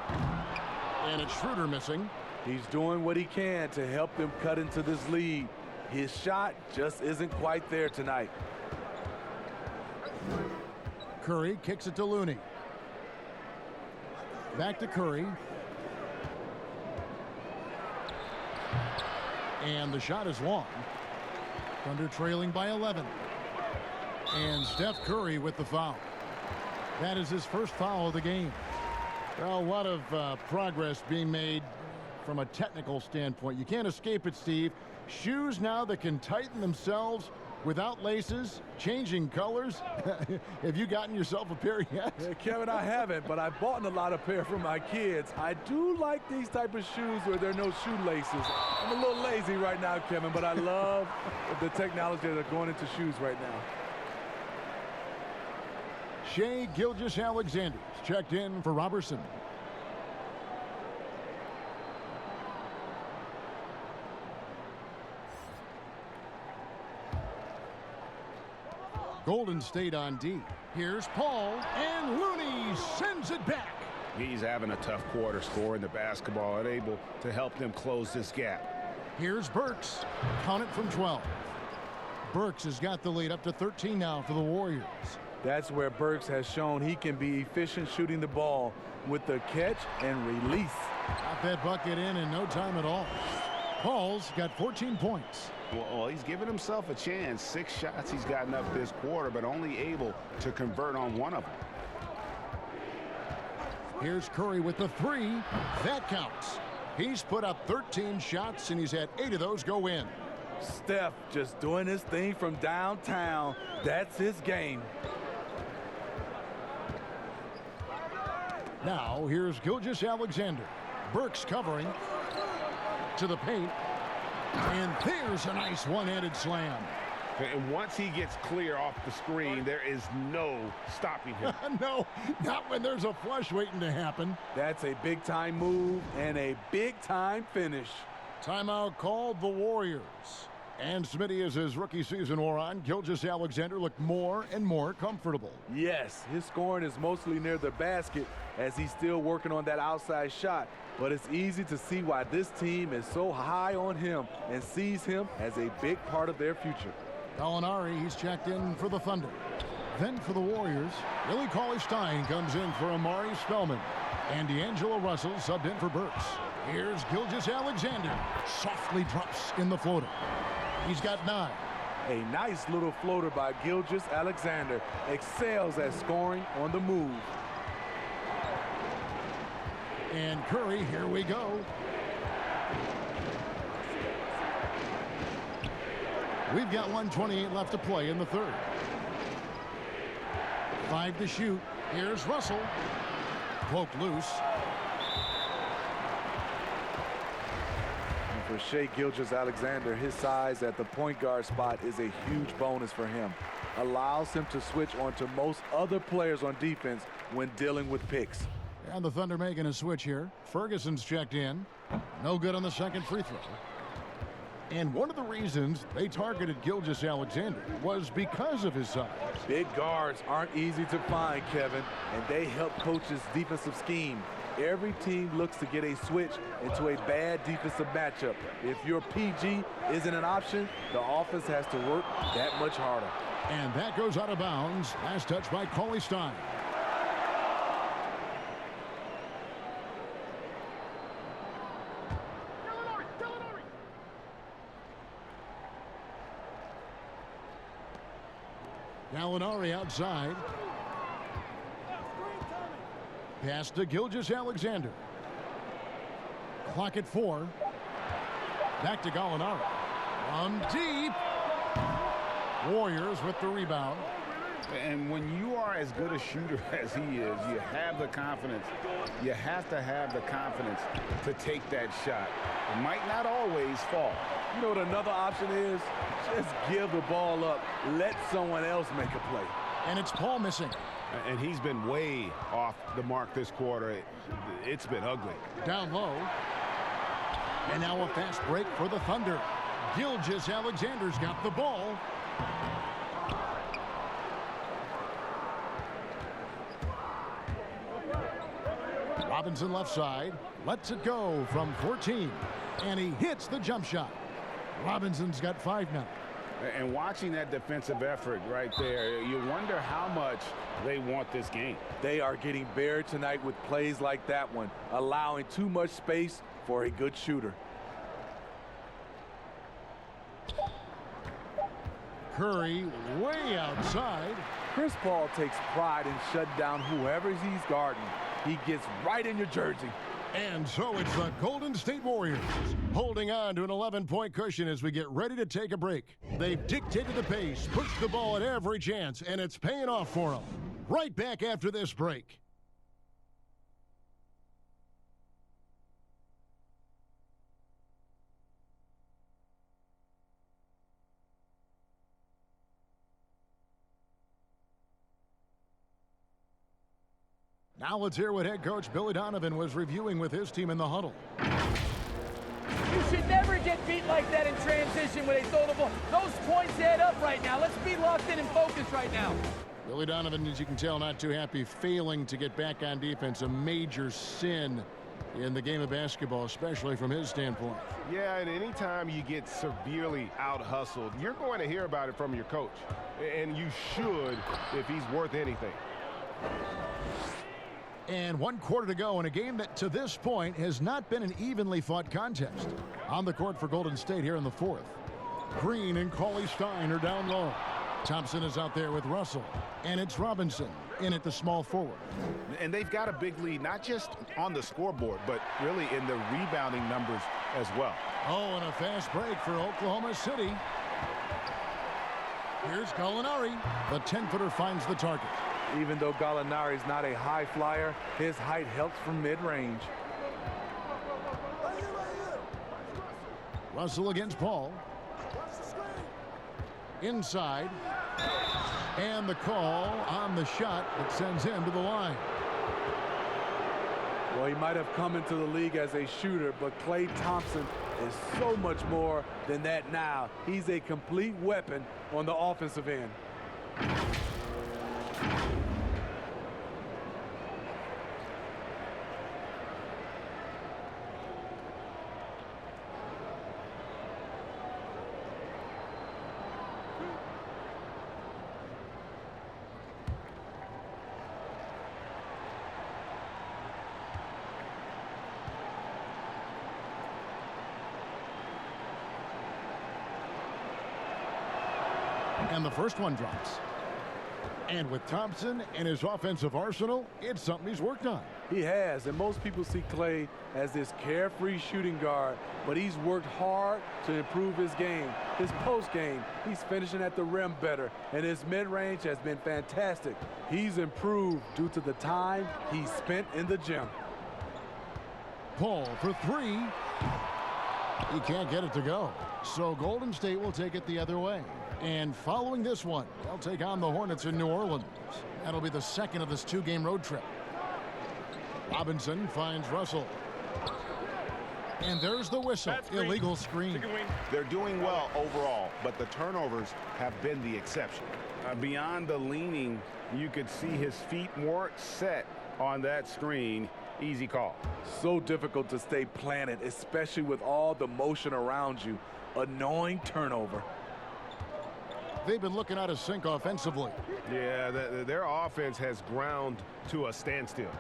And it's Schroeder missing. He's doing what he can to help them cut into this lead. His shot just isn't quite there tonight. Curry kicks it to Looney. Back to Curry. And the shot is long. Thunder trailing by 11. And Steph Curry with the foul. That is his first foul of the game. Well, a lot of progress being made from a technical standpoint. You can't escape it, Steve. Shoes now that can tighten themselves without laces, changing colors. Have you gotten yourself a pair yet? Yeah, Kevin, I haven't, but I've bought a lot of pair for my kids. I do like these type of shoes where there are no shoelaces. I'm a little lazy right now, Kevin, but I love the technology that are going into shoes right now. Shai Gilgeous-Alexander's checked in for Robertson. Golden State on D. Here's Paul, and Looney sends it back. He's having a tough quarter, scoring the basketball and able to help them close this gap. Here's Burks. Count it from 12. Burks has got the lead up to 13 now for the Warriors. That's where Burks has shown he can be efficient shooting the ball with the catch and release. Got that bucket in no time at all. Paul's got 14 points. Well, he's given himself a chance. 6 shots he's gotten up this quarter, but only able to convert on 1 of them. Here's Curry with the 3. That counts. He's put up 13 shots, and he's had 8 of those go in. Steph just doing his thing from downtown. That's his game. Now, here's Gilgeous-Alexander. Burks covering to the paint. And there's a nice one-handed slam. And once he gets clear off the screen, there is no stopping him. No, not when there's a flush waiting to happen. That's a big-time move and a big-time finish. Timeout called the Warriors. And Smitty, as his rookie season wore on, Gilgeous-Alexander looked more and more comfortable. Yes, his scoring is mostly near the basket as he's still working on that outside shot. But it's easy to see why this team is so high on him and sees him as a big part of their future. Gallinari, he's checked in for the Thunder. Then for the Warriors, Willie Cauley-Stein comes in for Amari Spellman. And D'Angelo Russell subbed in for Burks. Here's Gilgeous-Alexander. Softly drops in the floater. He's got 9. A nice little floater by Gilgeous-Alexander. Excels at scoring on the move. And Curry, here we go. We've got 1:28 left to play in the third. 5 to shoot. Here's Russell. Poked loose. And for Shai Gilgeous-Alexander, his size at the point guard spot is a huge bonus for him. Allows him to switch onto most other players on defense when dealing with picks. And the Thunder making a switch here. Ferguson's checked in. No good on the second free throw. And one of the reasons they targeted Gilgeous-Alexander was because of his size. Big guards aren't easy to find, Kevin, and they help coaches' defensive scheme. Every team looks to get a switch into a bad defensive matchup. If your PG isn't an option, the offense has to work that much harder. And that goes out of bounds. Last touch by Cauley-Stein. Gallinari outside. Pass to Gilgeous-Alexander. Clock at 4. Back to Gallinari. From deep. Warriors with the rebound. And when you are as good a shooter as he is, you have the confidence. You have to have the confidence to take that shot. It might not always fall. You know what another option is? Just give the ball up. Let someone else make a play. And it's Paul missing. And he's been way off the mark this quarter. It's been ugly. Down low. And now a fast break for the Thunder. Gilgeous-Alexander's got the ball. Robinson left side. Lets it go from 14. And he hits the jump shot. Robinson's got 5 now. And watching that defensive effort right there, you wonder how much they want this game. They are getting buried tonight with plays like that one, allowing too much space for a good shooter. Curry way outside. Chris Paul takes pride in shutting down whoever he's guarding. He gets right in your jersey. And so it's the Golden State Warriors holding on to an 11-point cushion as we get ready to take a break. They've dictated the pace, pushed the ball at every chance, and it's paying off for them. Right back after this break. Now let's hear what head coach Billy Donovan was reviewing with his team in the huddle. You should never get beat like that in transition when they throw the ball. Those points add up right now. Let's be locked in and focused right now. Billy Donovan, as you can tell, not too happy, failing to get back on defense. A major sin in the game of basketball, especially from his standpoint. Yeah, and anytime you get severely out-hustled, you're going to hear about it from your coach. And you should if he's worth anything. And 1 quarter to go in a game that to this point has not been an evenly fought contest. On the court for Golden State here in the 4th. Green and Cauley-Stein are down low. Thompson is out there with Russell. And it's Robinson in at the small forward. And they've got a big lead, not just on the scoreboard, but really in the rebounding numbers as well. Oh, and a fast break for Oklahoma City. Here's Gallinari. The 10-footer finds the target. Even though Gallinari is not a high flyer, his height helps from mid-range. Russell against Paul. Inside. And the call on the shot that sends him to the line. Well, he might have come into the league as a shooter, but Klay Thompson is so much more than that now. He's a complete weapon on the offensive end. And the first one drops. And with Thompson and his offensive arsenal, it's something he's worked on. He has, and most people see Klay as this carefree shooting guard, but he's worked hard to improve his game. His post game, he's finishing at the rim better, and his mid-range has been fantastic. He's improved due to the time he spent in the gym. Paul for 3. He can't get it to go. So Golden State will take it the other way. And following this one, they'll take on the Hornets in New Orleans. That'll be the second of this 2-game road trip. Robinson finds Russell. And there's the whistle. Illegal screen. They're doing well overall, but the turnovers have been the exception. Beyond the leaning, you could see his feet more set on that screen. Easy call. So difficult to stay planted, especially with all the motion around you. Annoying turnover. They've been looking out of sync offensively. Yeah, their offense has ground to a standstill.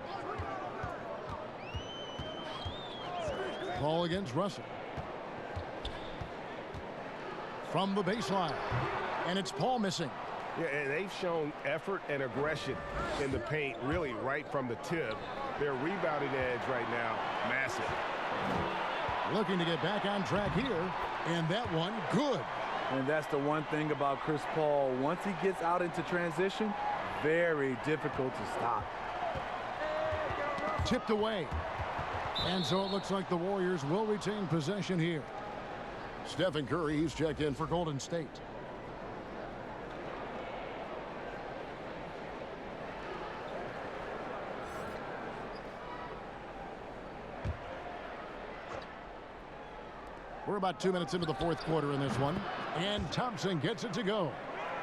Paul against Russell. From the baseline. And it's Paul missing. Yeah, and they've shown effort and aggression in the paint, really right from the tip. Their rebounding edge right now, massive. Looking to get back on track here. And that one, good. And that's the one thing about Chris Paul. Once he gets out into transition, very difficult to stop. Tipped away. And so it looks like the Warriors will retain possession here. Stephen Curry, he's checked in for Golden State. We're about 2 minutes into the fourth quarter in this one. And Thompson gets it to go.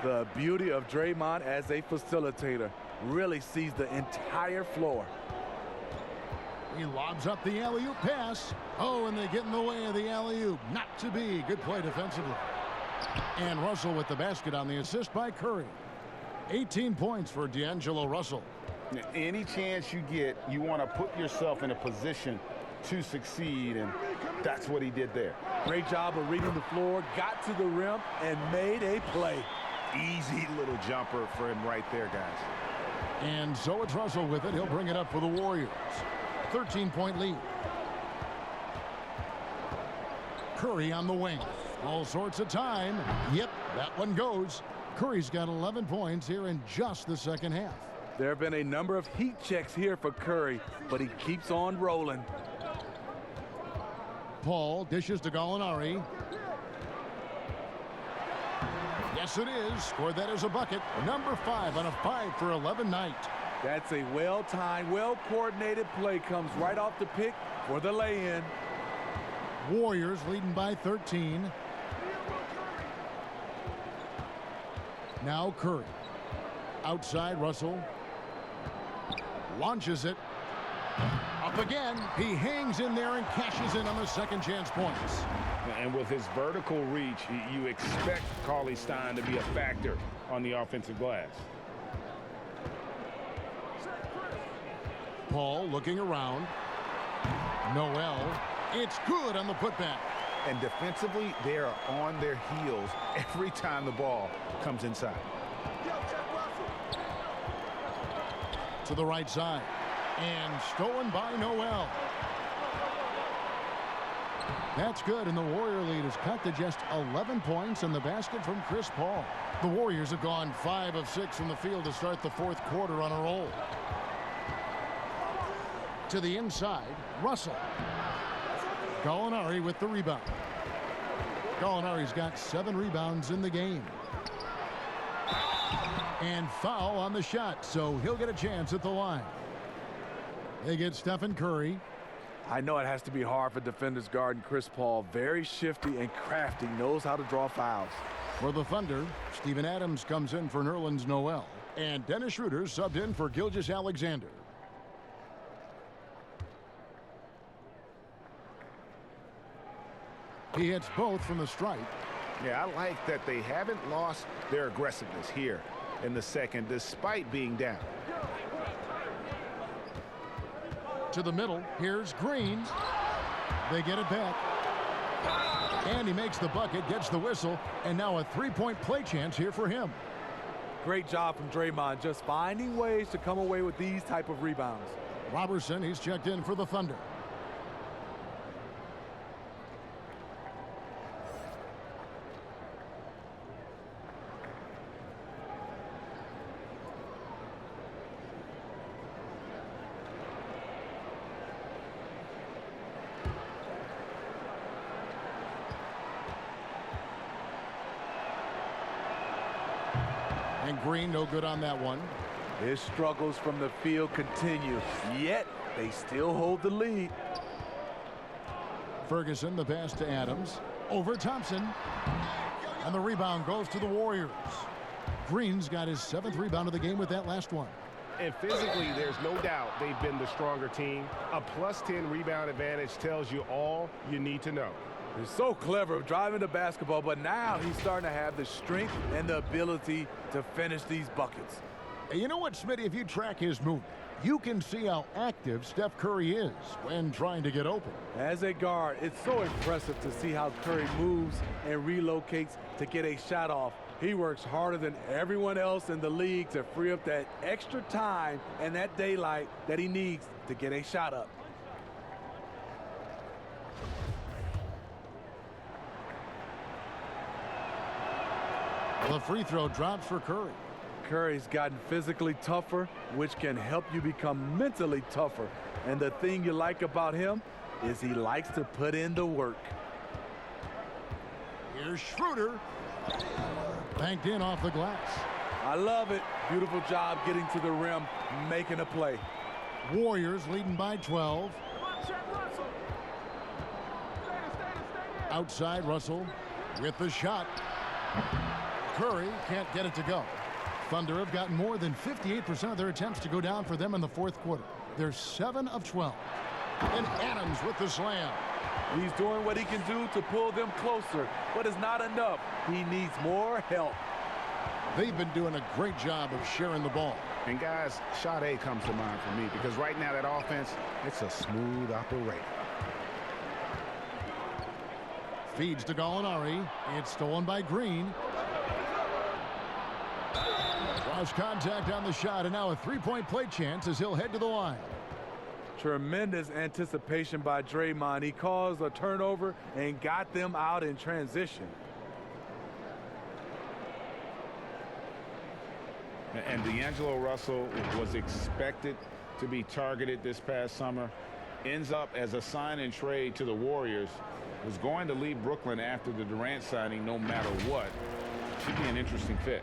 The beauty of Draymond as a facilitator, really sees the entire floor. He lobs up the alley-oop pass. Oh, and they get in the way of the alley-oop. Not to be. Good play defensively. And Russell with the basket on the assist by Curry. 18 points for D'Angelo Russell. Any chance you get, you want to put yourself in a position to succeed, and that's what he did there. Great job of reading the floor, got to the rim, and made a play. Easy little jumper for him right there, guys. And so it's Russell with it. He'll bring it up for the Warriors. 13-point lead. Curry on the wing. All sorts of time. Yep, that one goes. Curry's got 11 points here in just the second half. There have been a number of heat checks here for Curry, but he keeps on rolling. Paul dishes to Gallinari. Yes, it is. Scored that as a bucket. Number 5 on a 5 for 11 night. That's a well-timed, well-coordinated play. Comes right off the pick for the lay-in. Warriors leading by 13. Now Curry. Outside Russell. Launches it. Up again. He hangs in there and cashes in on the second chance points. And with his vertical reach, you expect Cauley-Stein to be a factor on the offensive glass. Paul looking around. Noel. It's good on the putback. And defensively, they are on their heels every time the ball comes inside. To the right side. And stolen by Noel. That's good, and the Warrior lead is cut to just 11 points in the basket from Chris Paul. The Warriors have gone 5 of 6 from the field to start the fourth quarter on a roll. To the inside, Russell. Gallinari with the rebound. Gallinari's got 7 rebounds in the game. And foul on the shot, so he'll get a chance at the line. They get Stephen Curry. I know it has to be hard for defenders guarding Chris Paul. Very shifty and crafty, knows how to draw fouls. For the Thunder, Steven Adams comes in for Nerlens Noel. And Dennis Schroeder subbed in for Gilgeous-Alexander. He hits both from the stripe. Yeah, I like that they haven't lost their aggressiveness here in the second, despite being down. To the middle, here's Green. They get it back. And he makes the bucket, gets the whistle, and now a three-point play chance here for him. Great job from Draymond, just finding ways to come away with these type of rebounds. Robertson, he's checked in for the Thunder. And Green, no good on that one. His struggles from the field continue, yet they still hold the lead. Ferguson, the pass to Adams. Over Thompson. And the rebound goes to the Warriors. Green's got his 7th rebound of the game with that last one. And physically, there's no doubt they've been the stronger team. A +10 rebound advantage tells you all you need to know. He's so clever driving the basketball, but now he's starting to have the strength and the ability to finish these buckets. And you know what, Smitty? If you track his movement, you can see how active Steph Curry is when trying to get open. As a guard, it's so impressive to see how Curry moves and relocates to get a shot off. He works harder than everyone else in the league to free up that extra time and that daylight that he needs to get a shot up. The free throw drops for Curry. Curry's gotten physically tougher, which can help you become mentally tougher. And the thing you like about him is he likes to put in the work. Here's Schroeder. Banked in off the glass. I love it. Beautiful job getting to the rim, making a play. Warriors leading by 12. Outside, Russell with the shot. Curry can't get it to go. Thunder have gotten more than 58% of their attempts to go down for them in the fourth quarter. They're 7 of 12. And Adams with the slam. He's doing what he can do to pull them closer, but it's not enough. He needs more help. They've been doing a great job of sharing the ball. And guys, shot A comes to mind for me because right now that offense, it's a smooth operation. Feeds to Gallinari. It's stolen by Green. Draws contact on the shot, and now a three-point play chance as he'll head to the line. Tremendous anticipation by Draymond. He caused a turnover and got them out in transition. And D'Angelo Russell was expected to be targeted this past summer. Ends up as a sign and trade to the Warriors. Was going to leave Brooklyn after the Durant signing no matter what. Should be an interesting fit.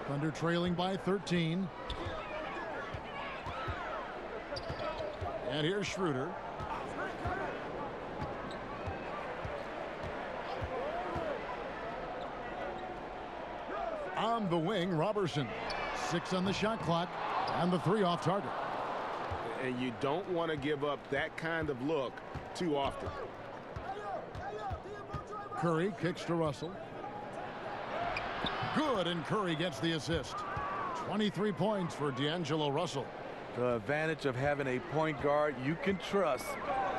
Thunder trailing by 13. And here's Schroeder. On the wing, Robertson. 6 on the shot clock, and the 3 off target. And you don't want to give up that kind of look too often. Curry kicks to Russell. Good, and Curry gets the assist. 23 points for D'Angelo Russell. The advantage of having a point guard you can trust.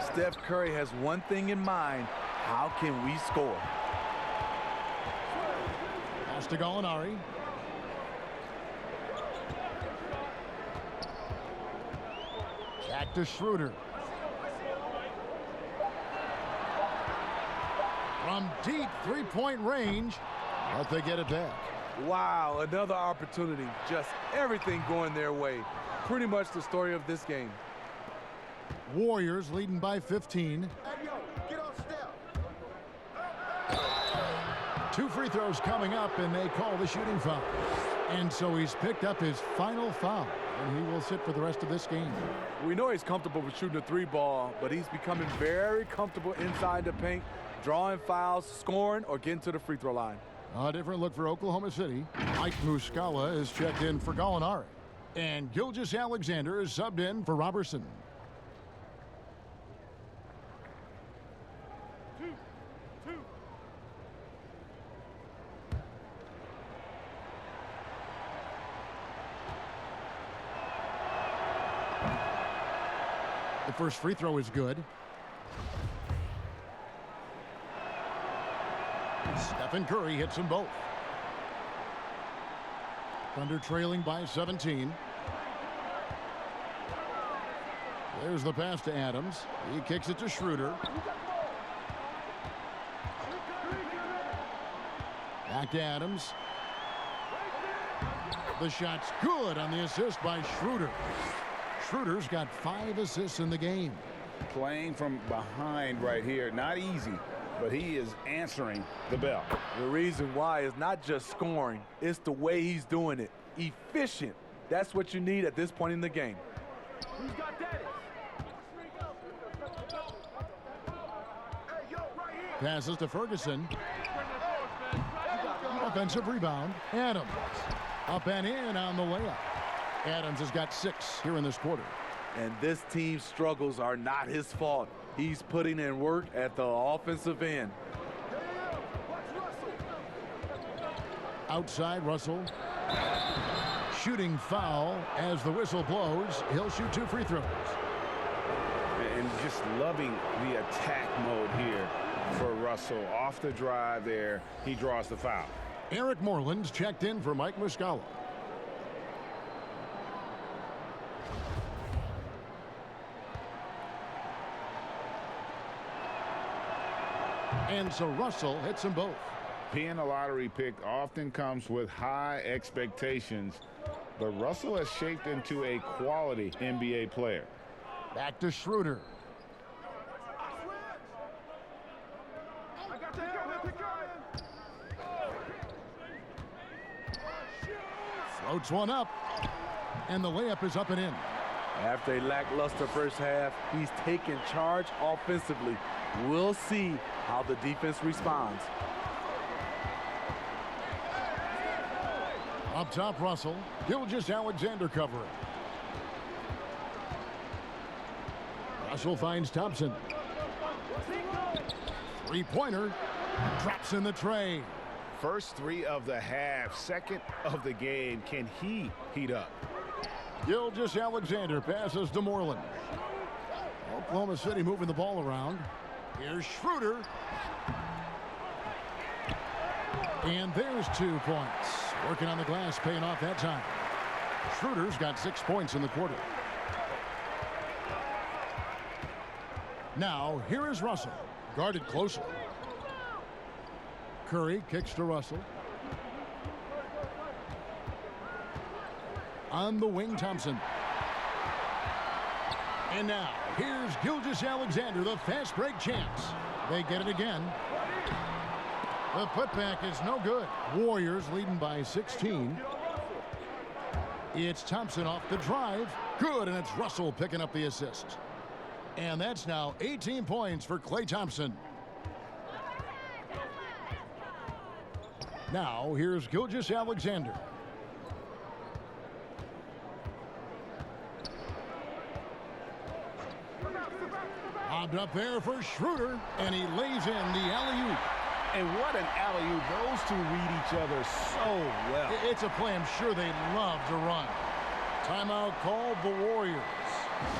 Steph Curry has one thing in mind. How can we score? Pass to Gallinari. Back to Schroeder. From deep three-point range, but they get it back. Wow, another opportunity. Just everything going their way. Pretty much the story of this game. Warriors leading by 15. Hey, yo, get off step. 2 free throws coming up, and they call the shooting foul. And so he's picked up his final foul, and he will sit for the rest of this game. We know he's comfortable with shooting the 3-ball, but he's becoming very comfortable inside the paint, drawing fouls, scoring, or getting to the free throw line. A different look for Oklahoma City. Mike Muscala is checked in for Gallinari. And Gilgeous-Alexander is subbed in for Robertson. The first free throw is good. Stephen Curry hits them both. Thunder trailing by 17. There's the pass to Adams. He kicks it to Schroeder. Back to Adams. The shot's good on the assist by Schroeder. Schroeder's got 5 assists in the game. Playing from behind right here, not easy, but he is answering the bell. The reason why is not just scoring, it's the way he's doing it. Efficient. That's what you need at this point in the game. Who's got that? Passes to Ferguson. Offensive rebound. Adams. Up and in on the layup. Adams has got 6 here in this quarter. And this team's struggles are not his fault. He's putting in work at the offensive end. Outside, Russell. Shooting foul as the whistle blows. He'll shoot 2 free throws. and just loving the attack mode here for Russell. Off the drive there, he draws the foul. Eric Moreland's checked in for Mike Muscala. And so Russell hits them both. Being a lottery pick often comes with high expectations, but Russell has shaped into a quality NBA player. Back to Schroeder. Floats one up, and the layup is up and in. After a lackluster first half, he's taken charge offensively. We'll see how the defense responds. Up top, Russell. Gilgeous-Alexander covering. Russell finds Thompson. Three-pointer. Drops in the tray. First three of the half, second of the game. Can he heat up? Gilgeous-Alexander passes to Moreland. Oklahoma City moving the ball around. Here's Schroeder. And there's 2 points. Working on the glass, paying off that time. Schroeder's got 6 points in the quarter. Now, here is Russell. Guarded closely. Curry kicks to Russell. On the wing, Thompson. And now, here's Gilgeous-Alexander, the fast break chance. They get it again. The putback is no good. Warriors leading by 16. It's Thompson off the drive. Good, and it's Russell picking up the assist. And that's now 18 points for Klay Thompson. Now, here's Gilgeous-Alexander. Bobbed up there for Schroeder, and he lays in the alley-oop. And what an alley-oop. Those two read each other so well. It's a play I'm sure they love to run. Timeout called the Warriors.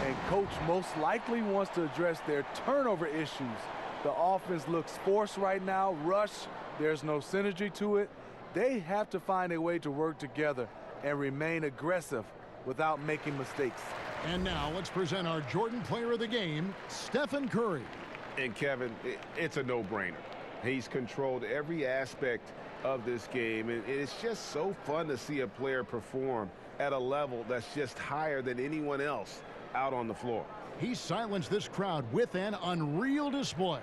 And coach most likely wants to address their turnover issues. The offense looks forced right now, rush. There's no synergy to it. They have to find a way to work together and remain aggressive without making mistakes. And now let's present our Jordan Player of the Game, Stephen Curry. And Kevin, it's a no-brainer. He's controlled every aspect of this game, and it's just so fun to see a player perform at a level that's just higher than anyone else out on the floor. He silenced this crowd with an unreal display.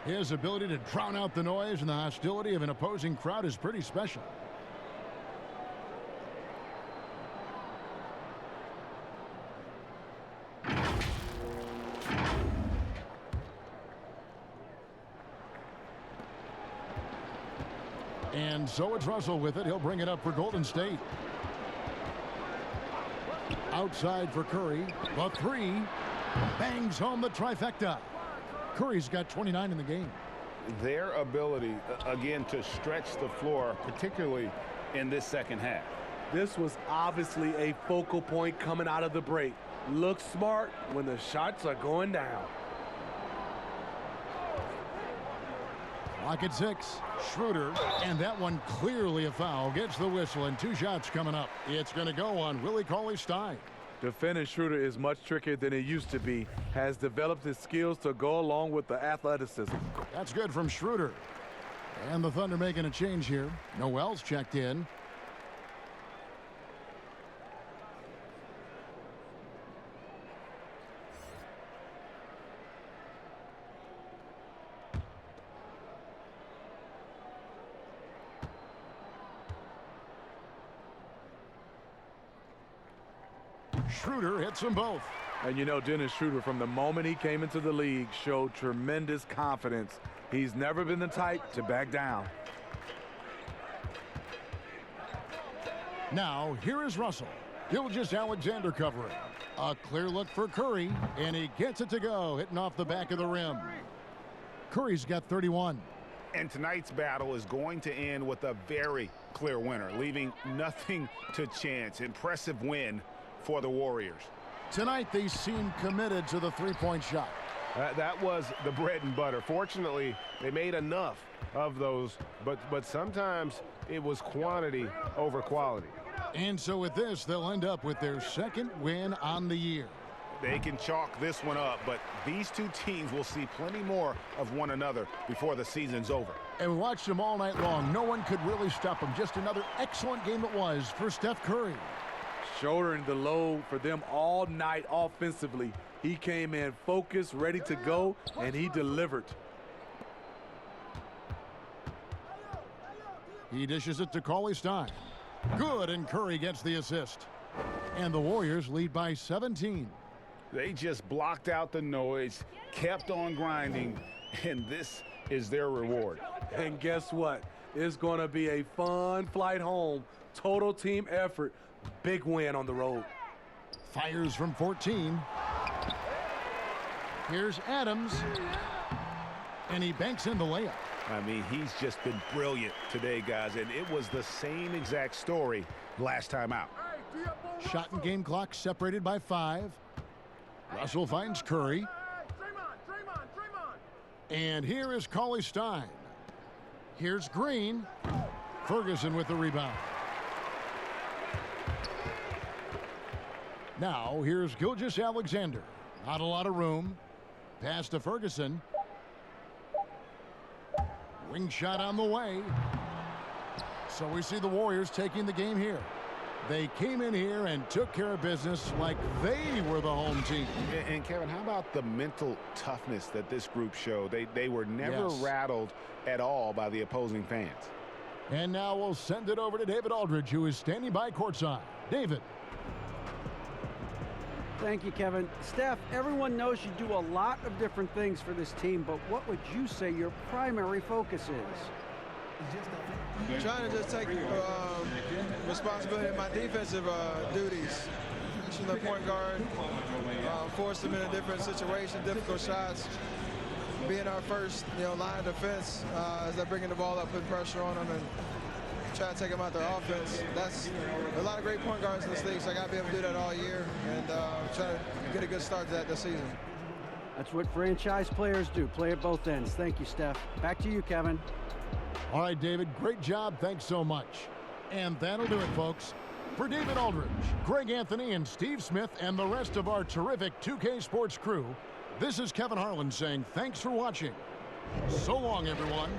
His ability to drown out the noise and the hostility of an opposing crowd is pretty special. And so it's Russell with it. He'll bring it up for Golden State. Outside for Curry. The three. Bangs home the trifecta. Curry's got 29 in the game. Their ability, again, to stretch the floor, particularly in this second half. This was obviously a focal point coming out of the break. Look smart when the shots are going down. Clock at 6. Schroeder, and that one clearly a foul. Gets the whistle, and 2 shots coming up. It's going to go on Willie Cauley-Stein. Defending Schroeder is much trickier than it used to be. Has developed his skills to go along with the athleticism. That's good from Schroeder. And the Thunder making a change here. Noel's checked in. Schroeder hits them both. And you know, Dennis Schroeder, from the moment he came into the league, showed tremendous confidence. He's never been the type to back down. Now, here is Russell. Gilgeous-Alexander covering. A clear look for Curry, and he gets it to go, hitting off the back of the rim. Curry's got 31. And tonight's battle is going to end with a very clear winner, leaving nothing to chance. Impressive win for the Warriors. Tonight, they seem committed to the three-point shot. That was the bread and butter. Fortunately, they made enough of those, but sometimes it was quantity over quality. And so with this, they'll end up with their second win on the year. They can chalk this one up, but these two teams will see plenty more of one another before the season's over. And we watched them all night long. No one could really stop them. Just another excellent game it was for Steph Curry. Shouldering the load for them all night offensively. He came in focused, ready to go, and he delivered. He dishes it to Cauley Stein. Good, and Curry gets the assist. And the Warriors lead by 17. They just blocked out the noise, kept on grinding, and this is their reward. And guess what? It's going to be a fun flight home. Total team effort. Big win on the road. Fires from 14. Here's Adams. And he banks in the layup. I mean, he's just been brilliant today, guys, and it was the same exact story last time out. Shot and game clock separated by 5. Russell finds Curry. And here is Cauley Stein. Here's Green. Ferguson with the rebound. Now here's Gilgeous-Alexander. Not a lot of room. Pass to Ferguson. Wing shot on the way. So we see the Warriors taking the game here. They came in here and took care of business like they were the home team. And Kevin, how about the mental toughness that this group showed? They were never rattled at all by the opposing fans. And now we'll send it over to David Aldridge, who is standing by courtside. David. Thank you, Kevin. Steph, everyone knows you do a lot of different things for this team, but what would you say your primary focus is? Trying to just take responsibility of my defensive duties. Pushing the point guard, force them in a different situation, difficult shots. Being our first, line of defense as they're bringing the ball up, putting pressure on them, and try to take them out their offense. That's a lot of great point guards in this league, so I got to be able to do that all year and try to get a good start to that this season. That's what franchise players do, play at both ends. Thank you, Steph. Back to you, Kevin. All right, David, great job. Thanks so much. And that'll do it, folks. For David Aldridge, Greg Anthony, and Steve Smith, and the rest of our terrific 2K Sports crew, this is Kevin Harlan saying thanks for watching. So long, everyone.